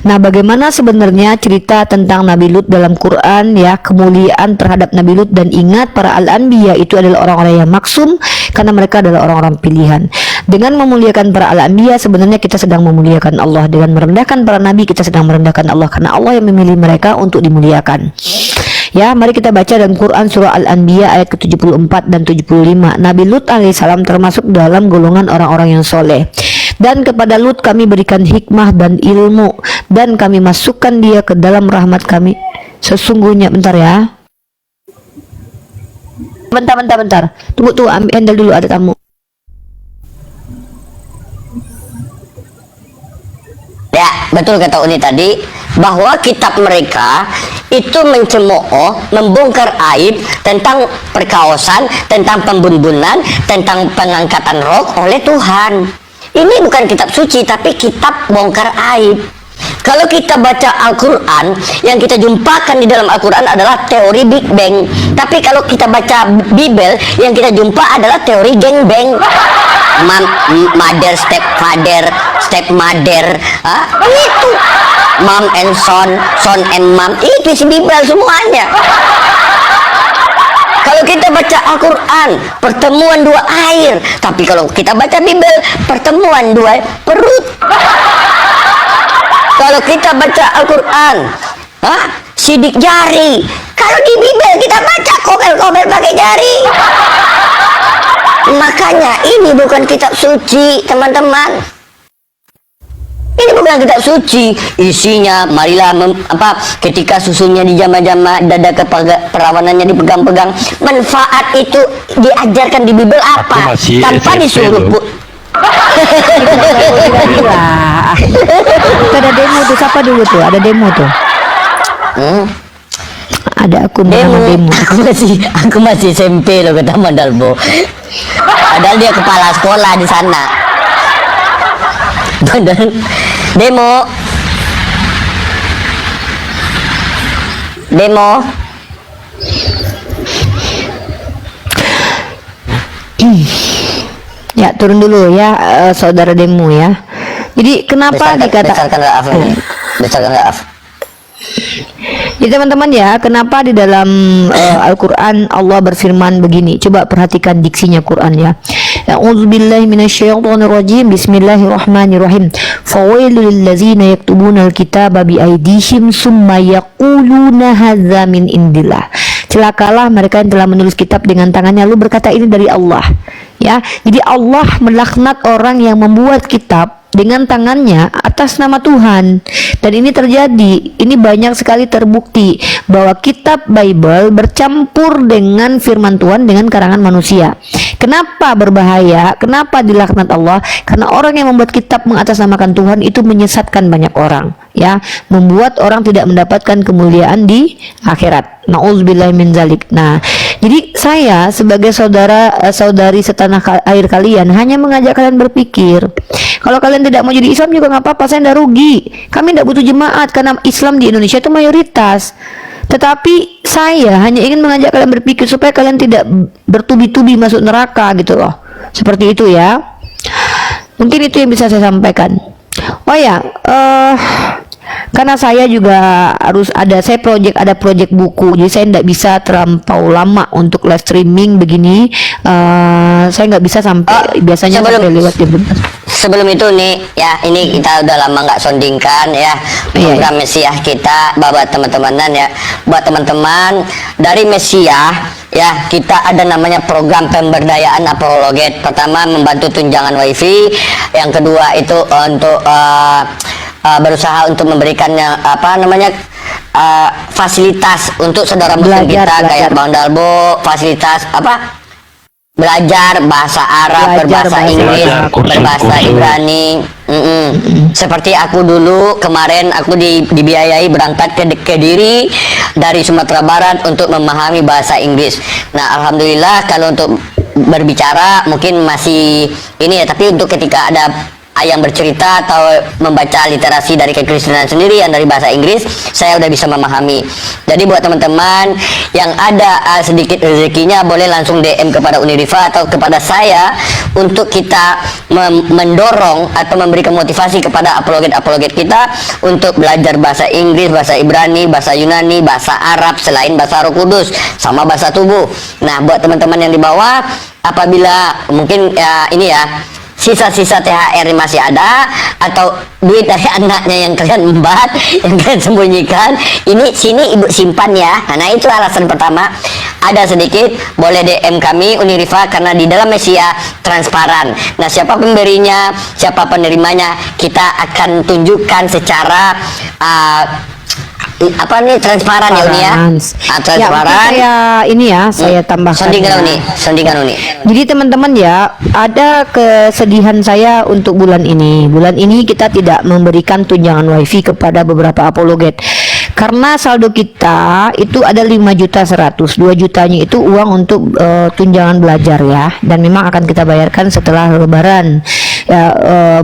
Nah, bagaimana sebenarnya cerita tentang Nabi Lut dalam Quran ya, kemuliaan terhadap Nabi Lut, dan ingat para al-anbiya itu adalah orang-orang yang maksum karena mereka adalah orang-orang pilihan. Dengan memuliakan para al-anbiya sebenarnya kita sedang memuliakan Allah. Dengan merendahkan para nabi kita sedang merendahkan Allah karena Allah yang memilih mereka untuk dimuliakan. Ya, mari kita baca dalam Quran surah Al-Anbiya ayat ke-74 dan 75. Nabi Lut alaihissalam termasuk dalam golongan orang-orang yang soleh. Dan kepada Lut kami berikan hikmah dan ilmu, dan kami masukkan dia ke dalam rahmat kami. Sesungguhnya, bentar ya. Bentar. Tunggu tuh, handle dulu, ada tamu. Ya, betul kata Uni tadi, bahwa kitab mereka itu mencemooh, membongkar aib tentang perkaosan, tentang pembunbunan, tentang pengangkatan roh oleh Tuhan. Ini bukan kitab suci, tapi kitab bongkar aib. Kalau kita baca Al-Quran, yang kita jumpakan di dalam Al-Quran adalah teori Big Bang. Tapi kalau kita baca Bible, yang kita jumpa adalah teori Gang Bang. Mother, stepfather, stepmother, itu mom and son, son and mom, itu isi Bible semuanya. Kalau kita baca Al-Quran, pertemuan dua air. Tapi kalau kita baca Bible, pertemuan dua perut. Kalau kita baca Al-Quran, sidik jari. Kalau di Bible kita baca komel-komel pakai jari. Makanya ini bukan kitab suci, teman-teman. Ini bukan kitab suci. Isinya marilah ketika susunya dijama-jama, dada perawanannya dipegang-pegang. Manfaat itu diajarkan di Bible apa? Tanpa disuruh Ada demo tuh, siapa dulu tuh? Ada demo tuh. Ada akun demo. Aku masih SMP loh, kata Mandalbo. Padahal dia kepala sekolah di sana. Demo. Ya, turun dulu ya, saudara demo ya. Jadi kenapa besarkan Raaf. Ya teman-teman ya, kenapa di dalam Al-Quran Allah berfirman begini? Coba perhatikan diksinya Quran ya. A'udzubillahi minasyaitonirrajim. Bismillahirrahmanirrahim. Fawailul lillazina yaktubuna alkitaba biaydihim summa yaquluna hadza min indillah. Celakalah mereka yang telah menulis kitab dengan tangannya lalu berkata ini dari Allah. Ya, jadi Allah melaknat orang yang membuat kitab dengan tangannya atas nama Tuhan. Dan ini terjadi, ini banyak sekali terbukti bahwa kitab Bible bercampur dengan firman Tuhan dengan karangan manusia. Kenapa berbahaya? Kenapa dilaknat Allah? Karena orang yang membuat kitab mengatasnamakan Tuhan itu menyesatkan banyak orang, ya, membuat orang tidak mendapatkan kemuliaan di akhirat. Nauzubillahi min zalik. Nah, jadi saya sebagai saudari setanah air kalian hanya mengajak kalian berpikir. Kalau kalian tidak mau jadi Islam juga nggak apa-apa, saya tidak rugi. Kami tidak butuh jemaat karena Islam di Indonesia itu mayoritas. Tetapi saya hanya ingin mengajak kalian berpikir supaya kalian tidak bertubi-tubi masuk neraka gitu loh. Seperti itu ya. Mungkin itu yang bisa saya sampaikan. Oh ya, karena saya juga harus ada project buku, jadi saya tidak bisa terlampau lama untuk live streaming begini. Saya nggak bisa sampai biasanya sampai lewat jam 12. Sebelum itu nih ya, ini kita udah lama nggak soundingkan ya program Mesiah kita buat teman-temanan ya, buat teman-teman dari Mesiah ya, kita ada namanya program pemberdayaan apologet. Pertama membantu tunjangan wifi, yang kedua itu untuk berusaha untuk memberikan fasilitas untuk saudara muslim kita kayak Bang Dalbo, fasilitas belajar bahasa Arab, berbahasa Inggris, berbahasa Ibrani. Seperti aku dulu kemarin aku dibiayai berangkat ke Kediri dari Sumatera Barat untuk memahami bahasa Inggris. Nah, alhamdulillah kalau untuk berbicara mungkin masih ini ya, tapi untuk ketika ada yang bercerita atau membaca literasi dari kekristenan sendiri yang dari bahasa Inggris, saya udah bisa memahami. Jadi buat teman-teman yang ada sedikit rezekinya, boleh langsung DM kepada Unirifa atau kepada saya untuk kita mendorong atau memberikan motivasi kepada apologet kita untuk belajar bahasa Inggris, bahasa Ibrani, bahasa Yunani, bahasa Arab selain bahasa Roh Kudus sama bahasa tubuh. Nah, buat teman-teman yang di bawah, apabila mungkin ini ya, sisa-sisa THR masih ada atau duit dari anaknya yang kalian embat, yang kalian sembunyikan, ini sini ibu simpan ya. Nah, itu alasan pertama. Ada sedikit, boleh DM kami Unirifa, karena di dalam Mesia transparan. Nah, siapa pemberinya, siapa penerimanya, kita akan tunjukkan secara transparan ya Uni ya. Transparan. Saya tambahkan. Sondingan Uni. Jadi teman-teman ya, ada kesedihan saya untuk bulan ini. Bulan ini kita tidak memberikan tunjangan wifi kepada beberapa apologet. Karena saldo kita itu ada 5.100.000, 2 jutanya itu uang untuk tunjangan belajar ya, dan memang akan kita bayarkan setelah Lebaran.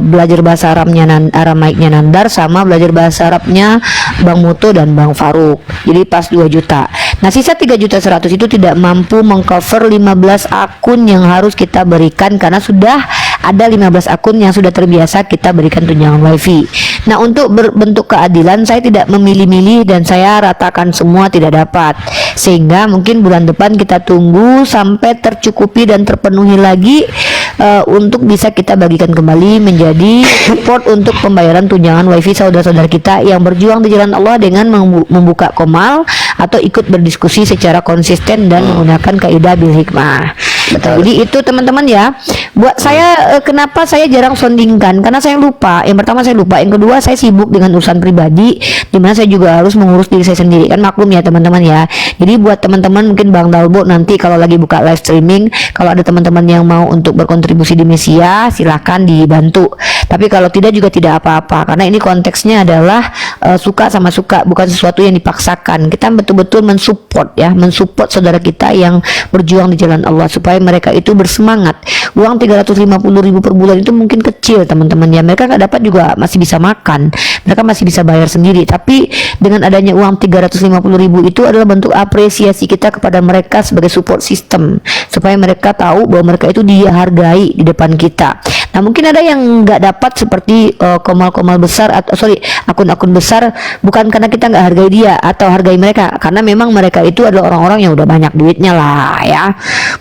Belajar bahasa Aramaiknya Nandar sama belajar bahasa Arabnya Bang Muto dan Bang Faruk. Jadi pas 2 juta. Nah, sisa 3.100.000 itu tidak mampu mengcover 15 akun yang harus kita berikan, karena sudah ada 15 akun yang sudah terbiasa kita berikan tunjangan wifi. Nah, untuk berbentuk keadilan saya tidak memilih-milih dan saya ratakan semua tidak dapat. Sehingga mungkin bulan depan kita tunggu sampai tercukupi dan terpenuhi lagi untuk bisa kita bagikan kembali menjadi support untuk pembayaran tunjangan wifi saudara-saudara kita yang berjuang di jalan Allah dengan membuka komal atau ikut berdiskusi secara konsisten dan menggunakan kaidah bil hikmah. Betul. Jadi itu teman-teman ya. Buat saya kenapa saya jarang soundingkan, karena saya lupa. Yang pertama saya lupa, yang kedua saya sibuk dengan urusan pribadi, dimana saya juga harus mengurus diri saya sendiri, kan maklum ya teman-teman ya. Jadi buat teman-teman mungkin Bang Dalbo nanti kalau lagi buka live streaming, kalau ada teman-teman yang mau untuk berkontribusi di Mesia, silahkan dibantu. Tapi kalau tidak juga tidak apa-apa, karena ini konteksnya adalah suka sama suka, bukan sesuatu yang dipaksakan. Kita betul-betul mensupport ya, mensupport saudara kita yang berjuang di jalan Allah supaya mereka itu bersemangat. Uang 350.000 per bulan itu mungkin kecil teman-teman ya, mereka nggak dapat juga masih bisa makan, mereka masih bisa bayar sendiri. Tapi dengan adanya uang 350.000 itu adalah bentuk apresiasi kita kepada mereka sebagai support system, supaya mereka tahu bahwa mereka itu dihargai di depan kita. Nah, mungkin ada yang nggak dapat seperti komal-komal besar atau akun-akun besar, bukan karena kita nggak hargai dia atau hargai mereka, karena memang mereka itu adalah orang-orang yang udah banyak duitnya lah ya.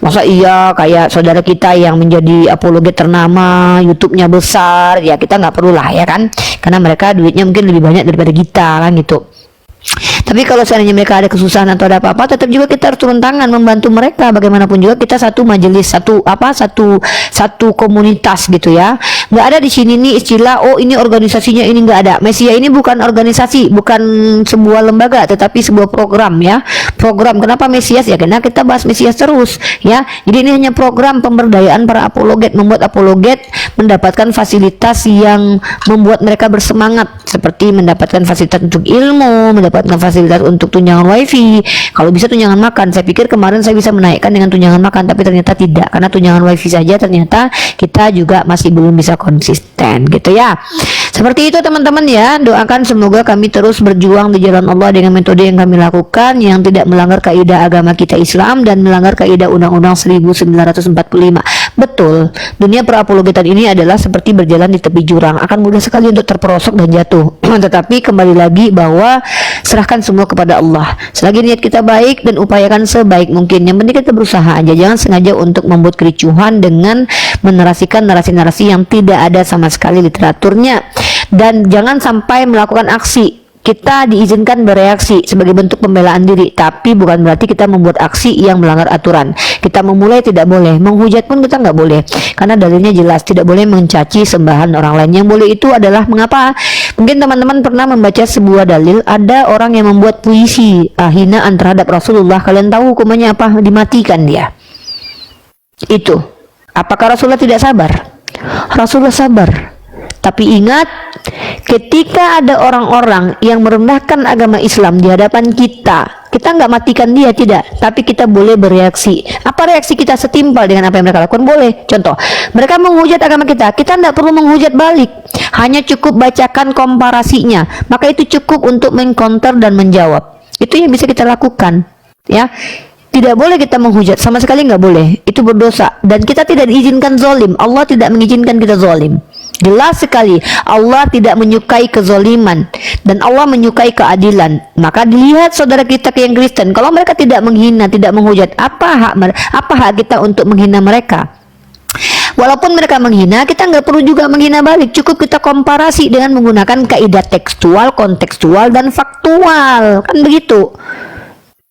Masa iya kayak saudara kita yang menjadi apologet ternama, YouTube-nya besar, ya kita nggak perlu lah ya kan, karena mereka duitnya mungkin lebih banyak daripada kita kan gitu. Tapi kalau seandainya mereka ada kesusahan atau ada apa-apa, tetap juga kita harus turun tangan membantu mereka. Bagaimanapun juga kita satu majelis, satu komunitas gitu ya. Nggak ada di sini nih istilah oh ini organisasinya, ini nggak ada. Mesia ini bukan organisasi, bukan sebuah lembaga, tetapi sebuah program ya. Program. Kenapa Mesias ya? Karena kita bahas Mesias terus ya. Jadi ini hanya program pemberdayaan para apologet, membuat apologet mendapatkan fasilitas yang membuat mereka bersemangat, seperti mendapatkan fasilitas untuk ilmu, mendapatkan fasilitas untuk tunjangan wifi, kalau bisa tunjangan makan. Saya pikir kemarin saya bisa menaikkan dengan tunjangan makan, tapi ternyata tidak, karena tunjangan wifi saja ternyata kita juga masih belum bisa konsisten gitu ya. Seperti itu teman-teman ya. Doakan semoga kami terus berjuang di jalan Allah dengan metode yang kami lakukan, yang tidak melanggar kaidah agama kita Islam dan melanggar kaidah Undang-Undang 1945. Betul, dunia perapologetan ini adalah seperti berjalan di tepi jurang, akan mudah sekali untuk terperosok dan jatuh. Tetapi kembali lagi bahwa serahkan semua kepada Allah. Selagi niat kita baik dan upayakan sebaik mungkin, yang penting kita berusaha aja. Jangan sengaja untuk membuat kericuhan dengan menarasikan narasi-narasi yang tidak ada sama sekali literaturnya, dan jangan sampai melakukan aksi. Kita diizinkan bereaksi sebagai bentuk pembelaan diri, tapi bukan berarti kita membuat aksi yang melanggar aturan. Kita memulai tidak boleh, menghujat pun kita nggak boleh, karena dalilnya jelas, tidak boleh mencaci sembahan orang lain. Yang boleh itu adalah mengapa? Mungkin teman-teman pernah membaca sebuah dalil, ada orang yang membuat puisi hinaan terhadap Rasulullah. Kalian tahu hukumannya apa? Dimatikan dia. Itu. Apakah Rasulullah tidak sabar? Rasulullah sabar. Tapi ingat, ketika ada orang-orang yang merendahkan agama Islam di hadapan kita nggak matikan dia, tidak, tapi kita boleh bereaksi. Apa reaksi kita? Setimpal dengan apa yang mereka lakukan, boleh. Contoh, mereka menghujat agama kita nggak perlu menghujat balik, hanya cukup bacakan komparasinya, maka itu cukup untuk mengcounter dan menjawab. Itu yang bisa kita lakukan ya. Tidak boleh kita menghujat, sama sekali nggak boleh, itu berdosa, dan kita tidak diizinkan zolim. Allah tidak mengizinkan kita zolim. Jelas sekali, Allah tidak menyukai kezoliman dan Allah menyukai keadilan. Maka dilihat saudara kita yang Kristen, kalau mereka tidak menghina, tidak menghujat, apa hak kita untuk menghina mereka? Walaupun mereka menghina, kita nggak perlu juga menghina balik. Cukup kita komparasi dengan menggunakan kaidah tekstual, kontekstual, dan faktual, kan begitu.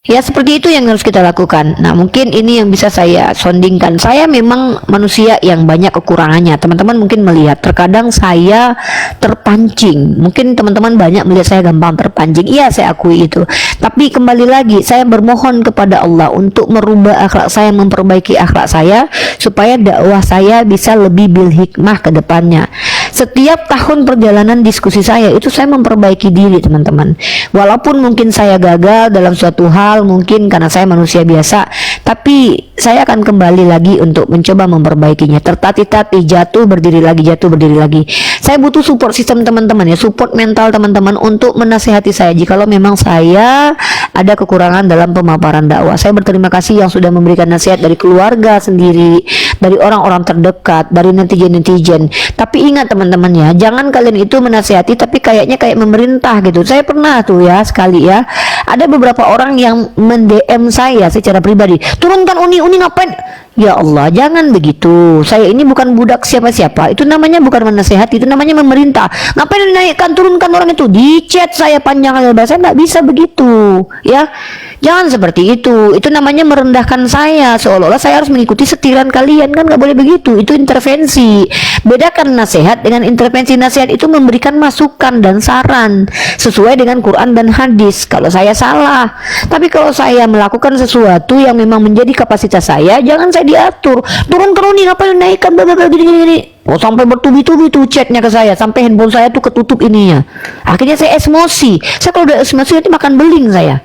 Ya, seperti itu yang harus kita lakukan. Nah, mungkin ini yang bisa saya sondingkan. Saya memang manusia yang banyak kekurangannya. Teman-teman mungkin melihat, terkadang saya terpancing. Mungkin teman-teman banyak melihat saya gampang terpancing. Iya, saya akui itu. Tapi kembali lagi, saya bermohon kepada Allah untuk merubah akhlak saya, memperbaiki akhlak saya, supaya dakwah saya bisa lebih bil hikmah ke depannya. Setiap tahun perjalanan diskusi saya, itu saya memperbaiki diri teman-teman. Walaupun mungkin saya gagal dalam suatu hal, mungkin karena saya manusia biasa, tapi saya akan kembali lagi untuk mencoba memperbaikinya. Tertatih-tatih, jatuh berdiri lagi, jatuh berdiri lagi. Saya butuh support sistem teman-teman ya, support mental teman-teman untuk menasihati saya jikalau memang saya ada kekurangan dalam pemaparan dakwah. Saya berterima kasih yang sudah memberikan nasihat dari keluarga sendiri, dari orang-orang terdekat, dari netizen-netizen. Tapi ingat teman-teman ya, jangan kalian itu menasihati tapi kayaknya kayak memerintah gitu. Saya pernah tuh ya sekali ya, ada beberapa orang yang men-DM saya secara pribadi, turunkan Uni ngapain? Ya Allah, jangan begitu. Saya ini bukan budak siapa-siapa. Itu namanya bukan menasehati, itu namanya memerintah. Ngapain dinaikkan, turunkan orang itu? Di chat saya panjang lebar, saya nggak bisa begitu ya. Jangan seperti itu. Itu namanya merendahkan saya, seolah-olah saya harus mengikuti setiran kalian, kan nggak boleh begitu. Itu intervensi. Bedakan nasihat dengan intervensi. Nasihat itu memberikan masukan dan saran sesuai dengan Quran dan hadis. Kalau saya salah, tapi kalau saya melakukan sesuatu yang memang menjadi kapasitas saya, jangan saya diatur. Turun nih, ngapain naikkan gini. Oh, sampai bertubi-tubi tuh chatnya ke saya, sampai handphone saya tuh ketutup ininya. Akhirnya saya emosi. Saya kalau udah emosi nanti makan beling saya.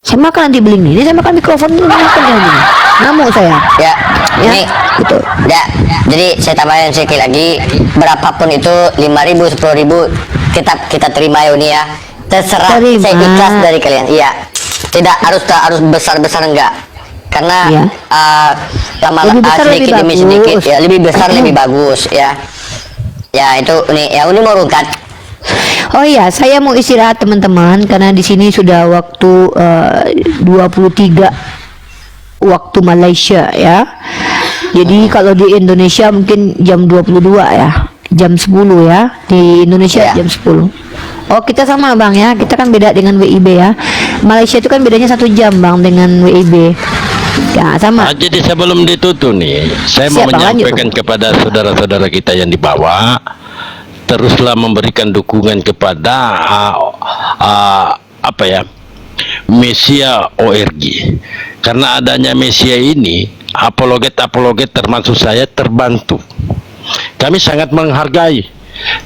Saya makan nanti beling ini, saya makan mikrofon ini, makan gini. Ngamuk saya. Ya, ini gitu. Ya, jadi saya tambahin sedikit lagi, berapapun itu 5.000, 10.000 kita terima ya Uni ya. Terserah, Terima. saya ikhlas dari kalian. Iya. Tidak harus besar-besar enggak. Karena Iya. Lebih besar, sedikit lebih demi bagus. sedikit ya, lebih besar lebih bagus ya. Ya itu Uni mau rungkat. Oh iya, saya mau istirahat teman-teman karena di sini sudah waktu 23 waktu Malaysia ya. Jadi kalau di Indonesia mungkin jam 22 ya, jam 10 ya. Di Indonesia Ya. jam 10. Oh kita sama bang ya, kita kan beda dengan WIB ya. Malaysia itu kan bedanya 1 jam bang dengan WIB. Ya sama. Jadi sebelum ditutup nih, saya mau Siap, Bang, lanjut, menyampaikan kepada saudara-saudara kita yang di bawah, teruslah memberikan dukungan kepada apa ya, Mesia ORG. Karena adanya Mesia ini, apologet termasuk saya terbantu. Kami sangat menghargai,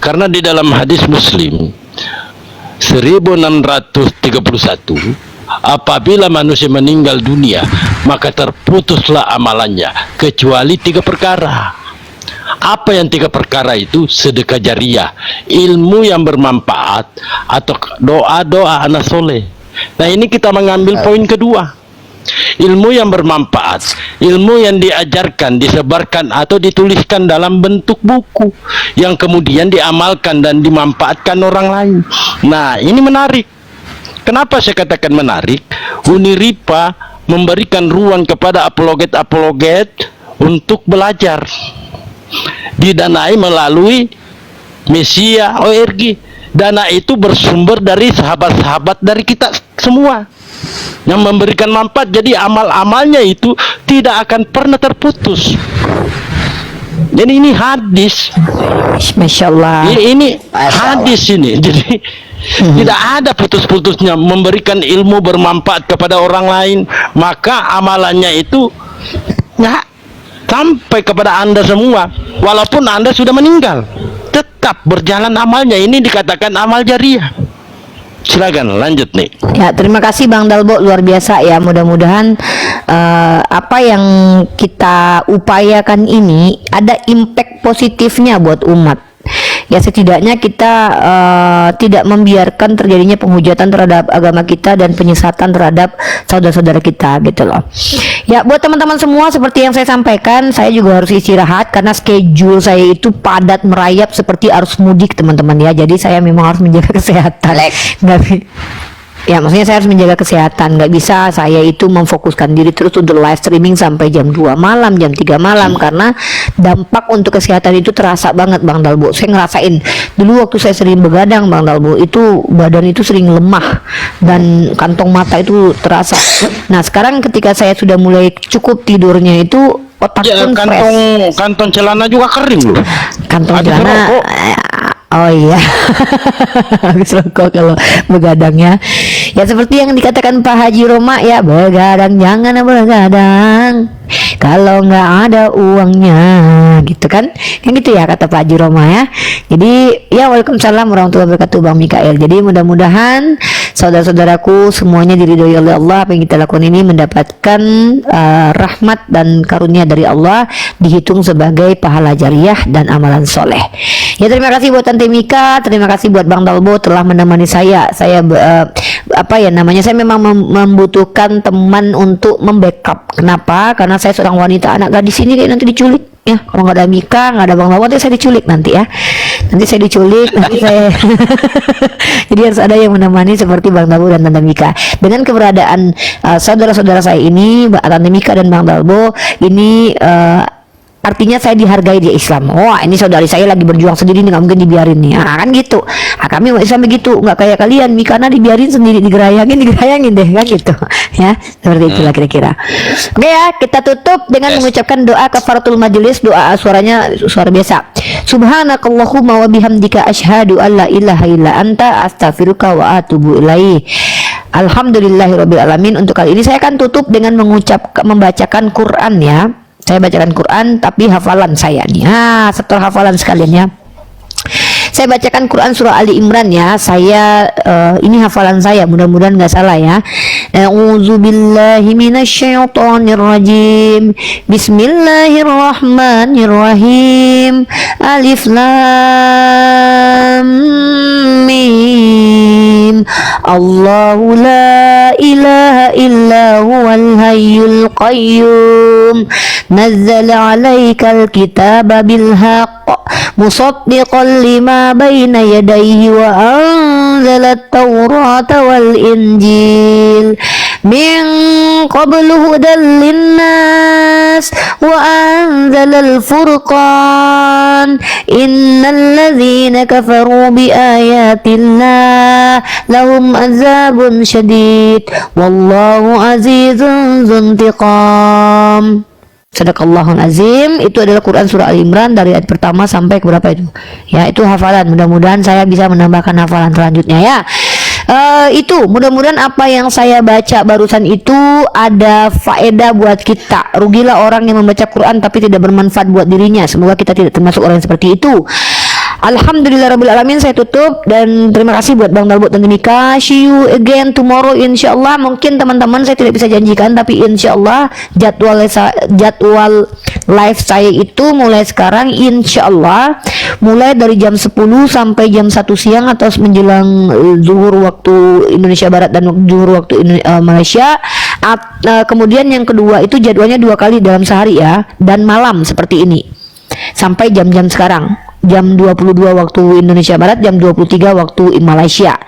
karena di dalam hadis Muslim 1631, apabila manusia meninggal dunia maka terputuslah amalannya kecuali 3 perkara. Apa yang 3 perkara itu? Sedekah jariah, ilmu yang bermanfaat, atau doa-doa anak soleh. Nah ini kita mengambil poin kedua, ilmu yang bermanfaat, ilmu yang diajarkan, disebarkan atau dituliskan dalam bentuk buku yang kemudian diamalkan dan dimanfaatkan orang lain. Nah ini menarik. Kenapa saya katakan menarik? Uniripa memberikan ruang kepada apologet untuk belajar, didanai melalui Mesia ORG. Dana itu bersumber dari sahabat-sahabat dari kita semua yang memberikan manfaat. Jadi amal-amalnya itu tidak akan pernah terputus. Jadi ini hadis, Masya Allah. ini hadis ini. Jadi tidak ada putus-putusnya memberikan ilmu bermanfaat kepada orang lain, maka amalannya itu nggak sampai kepada Anda semua. Walaupun Anda sudah meninggal, tetap berjalan amalnya. Ini dikatakan amal jariah. Silakan lanjut nih. Ya terima kasih Bang Dalbo, luar biasa ya. Mudah-mudahan apa yang kita upayakan ini ada impact positifnya buat umat. Ya setidaknya kita tidak membiarkan terjadinya penghujatan terhadap agama kita dan penyesatan terhadap saudara-saudara kita gitu loh. Ya buat teman-teman semua, seperti yang saya sampaikan, saya juga harus istirahat karena schedule saya itu padat merayap seperti arus mudik teman-teman ya. Jadi saya memang harus menjaga kesehatan. Ya maksudnya saya harus menjaga kesehatan. Nggak bisa saya itu memfokuskan diri terus untuk live streaming sampai jam 2 malam, jam 3 malam, karena dampak untuk kesehatan itu terasa banget Bang Dalbo. Saya ngerasain dulu waktu saya sering begadang Bang Dalbo, itu badan itu sering lemah dan kantong mata itu terasa. Nah sekarang ketika saya sudah mulai cukup tidurnya itu otak pun fresh. Kantong celana juga kering loh. Kantong celana oh iya habis rokok kalau begadangnya. Ya seperti yang dikatakan Pak Haji Roma ya, begadang jangan begadang kalau nggak ada uangnya, gitu kan gitu ya kata Pak Haji Roma ya. Jadi ya waalaikumsalam warahmatullahi wabarakatuh Bang Mikael. Jadi mudah-mudahan saudara-saudaraku semuanya diridhoi oleh Allah. Apa yang kita lakukan ini mendapatkan rahmat dan karunia dari Allah, dihitung sebagai pahala jariah dan amalan soleh. Ya terima kasih buat Tante Mika, terima kasih buat Bang Dalbo telah menemani saya. Saya apa ya namanya, saya memang membutuhkan teman untuk membackup. Kenapa? Karena saya seorang wanita, anak gadis ini kayak nanti diculik ya. Kalau nggak ada Mika, nggak ada Bang Dalbo, nanti saya diculik nanti ya. Nanti saya diculik, nanti saya jadi harus ada yang menemani seperti Bang Dalbo dan Tante Mika. Dengan keberadaan saudara-saudara saya ini, Tante Mika dan Bang Dalbo ini artinya saya dihargai di Islam. Wah ini saudari saya lagi berjuang sendiri nih, nggak mungkin dibiarin nih. Nah, kan gitu. Nah, kami umat Islam begitu, nggak kayak kalian. Mikana dibiarin sendiri, digerayangin deh kan gitu. Ya seperti itulah kira-kira. Oke ya, kita tutup dengan mengucapkan doa kafaratul majelis. Doa suaranya suara biasa. Subhanakallahumma wa bihamdika asyhadu alla ilaha illa anta astaghfiruka wa atubu ilaih. Alhamdulillahirabbil alamin. Untuk kali ini saya akan tutup dengan membacakan Quran ya. Saya bacakan Quran tapi hafalan saya nih. Setelah hafalan sekalian ya. Saya bacakan Quran surah Ali Imran ya. Saya ini hafalan saya, mudah-mudahan nggak salah ya. A'udzubillahi minasyaitonirrajim. Bismillahirrahmanirrahim. Alif lam mim. Allahu la ilaha illa huwal hayyul qayyum. Nazzala 'alaikal kitaba bil haqq musaddiqan lima baina yadayhi wa anzalat Taurata wal Injil min qablu hudan linnas wa anzalal furqan innal ladzina kafaru bi ayatillah lahum azabun syadid wallahu azizun dzuntiqam. Sadaqallahul azim. Itu adalah Quran surah Al-Imran dari ayat pertama sampai ke berapa itu? Ya, itu hafalan. Mudah-mudahan saya bisa menambahkan hafalan selanjutnya ya. Itu mudah-mudahan apa yang saya baca barusan itu ada faedah buat kita. Rugilah orang yang membaca Quran tapi tidak bermanfaat buat dirinya. Semoga kita tidak termasuk orang yang seperti itu. Alhamdulillahirrabbilalamin, saya tutup dan terima kasih buat Bang Talbot dan Nika. See you again tomorrow insyaallah. Mungkin teman-teman saya tidak bisa janjikan, tapi insyaallah jadwal live saya itu mulai sekarang insyaallah mulai dari jam 10 sampai jam 1 siang atau menjelang zuhur waktu Indonesia Barat dan zuhur waktu Malaysia. Kemudian yang kedua itu jadwalnya 2 kali dalam sehari ya, dan malam seperti ini sampai jam-jam sekarang, jam 22 waktu Indonesia Barat, jam 23 waktu Malaysia.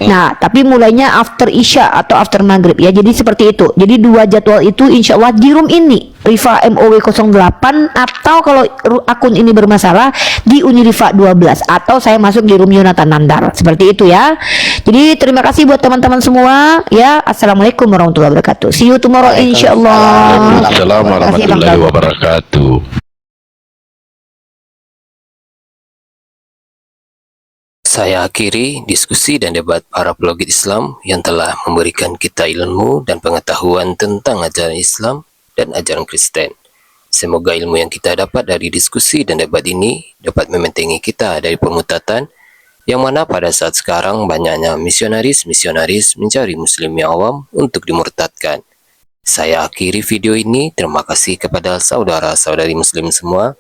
Nah, tapi mulainya after Isya atau after Maghrib ya. Jadi seperti itu. Jadi 2 jadwal itu insya Allah di room ini Rifa MOW 08, atau kalau akun ini bermasalah di Unirifa 12, atau saya masuk di room Yonatan Nandar. Seperti itu ya. Jadi terima kasih buat teman-teman semua ya. Assalamualaikum warahmatullahi wabarakatuh. See you tomorrow insyaallah. Waalaikumsalam warahmatullahi wabarakatuh. Saya akhiri diskusi dan debat para pelogit Islam yang telah memberikan kita ilmu dan pengetahuan tentang ajaran Islam dan ajaran Kristen. Semoga ilmu yang kita dapat dari diskusi dan debat ini dapat membentengi kita dari pemutatan yang mana pada saat sekarang banyaknya misionaris mencari muslim yang awam untuk dimurtadkan. Saya akhiri video ini. Terima kasih kepada saudara-saudari muslim semua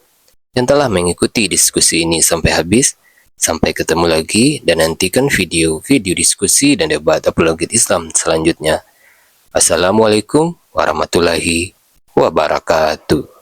yang telah mengikuti diskusi ini sampai habis. Sampai ketemu lagi dan nantikan video-video diskusi dan debat apologet Islam selanjutnya. Assalamualaikum warahmatullahi wabarakatuh.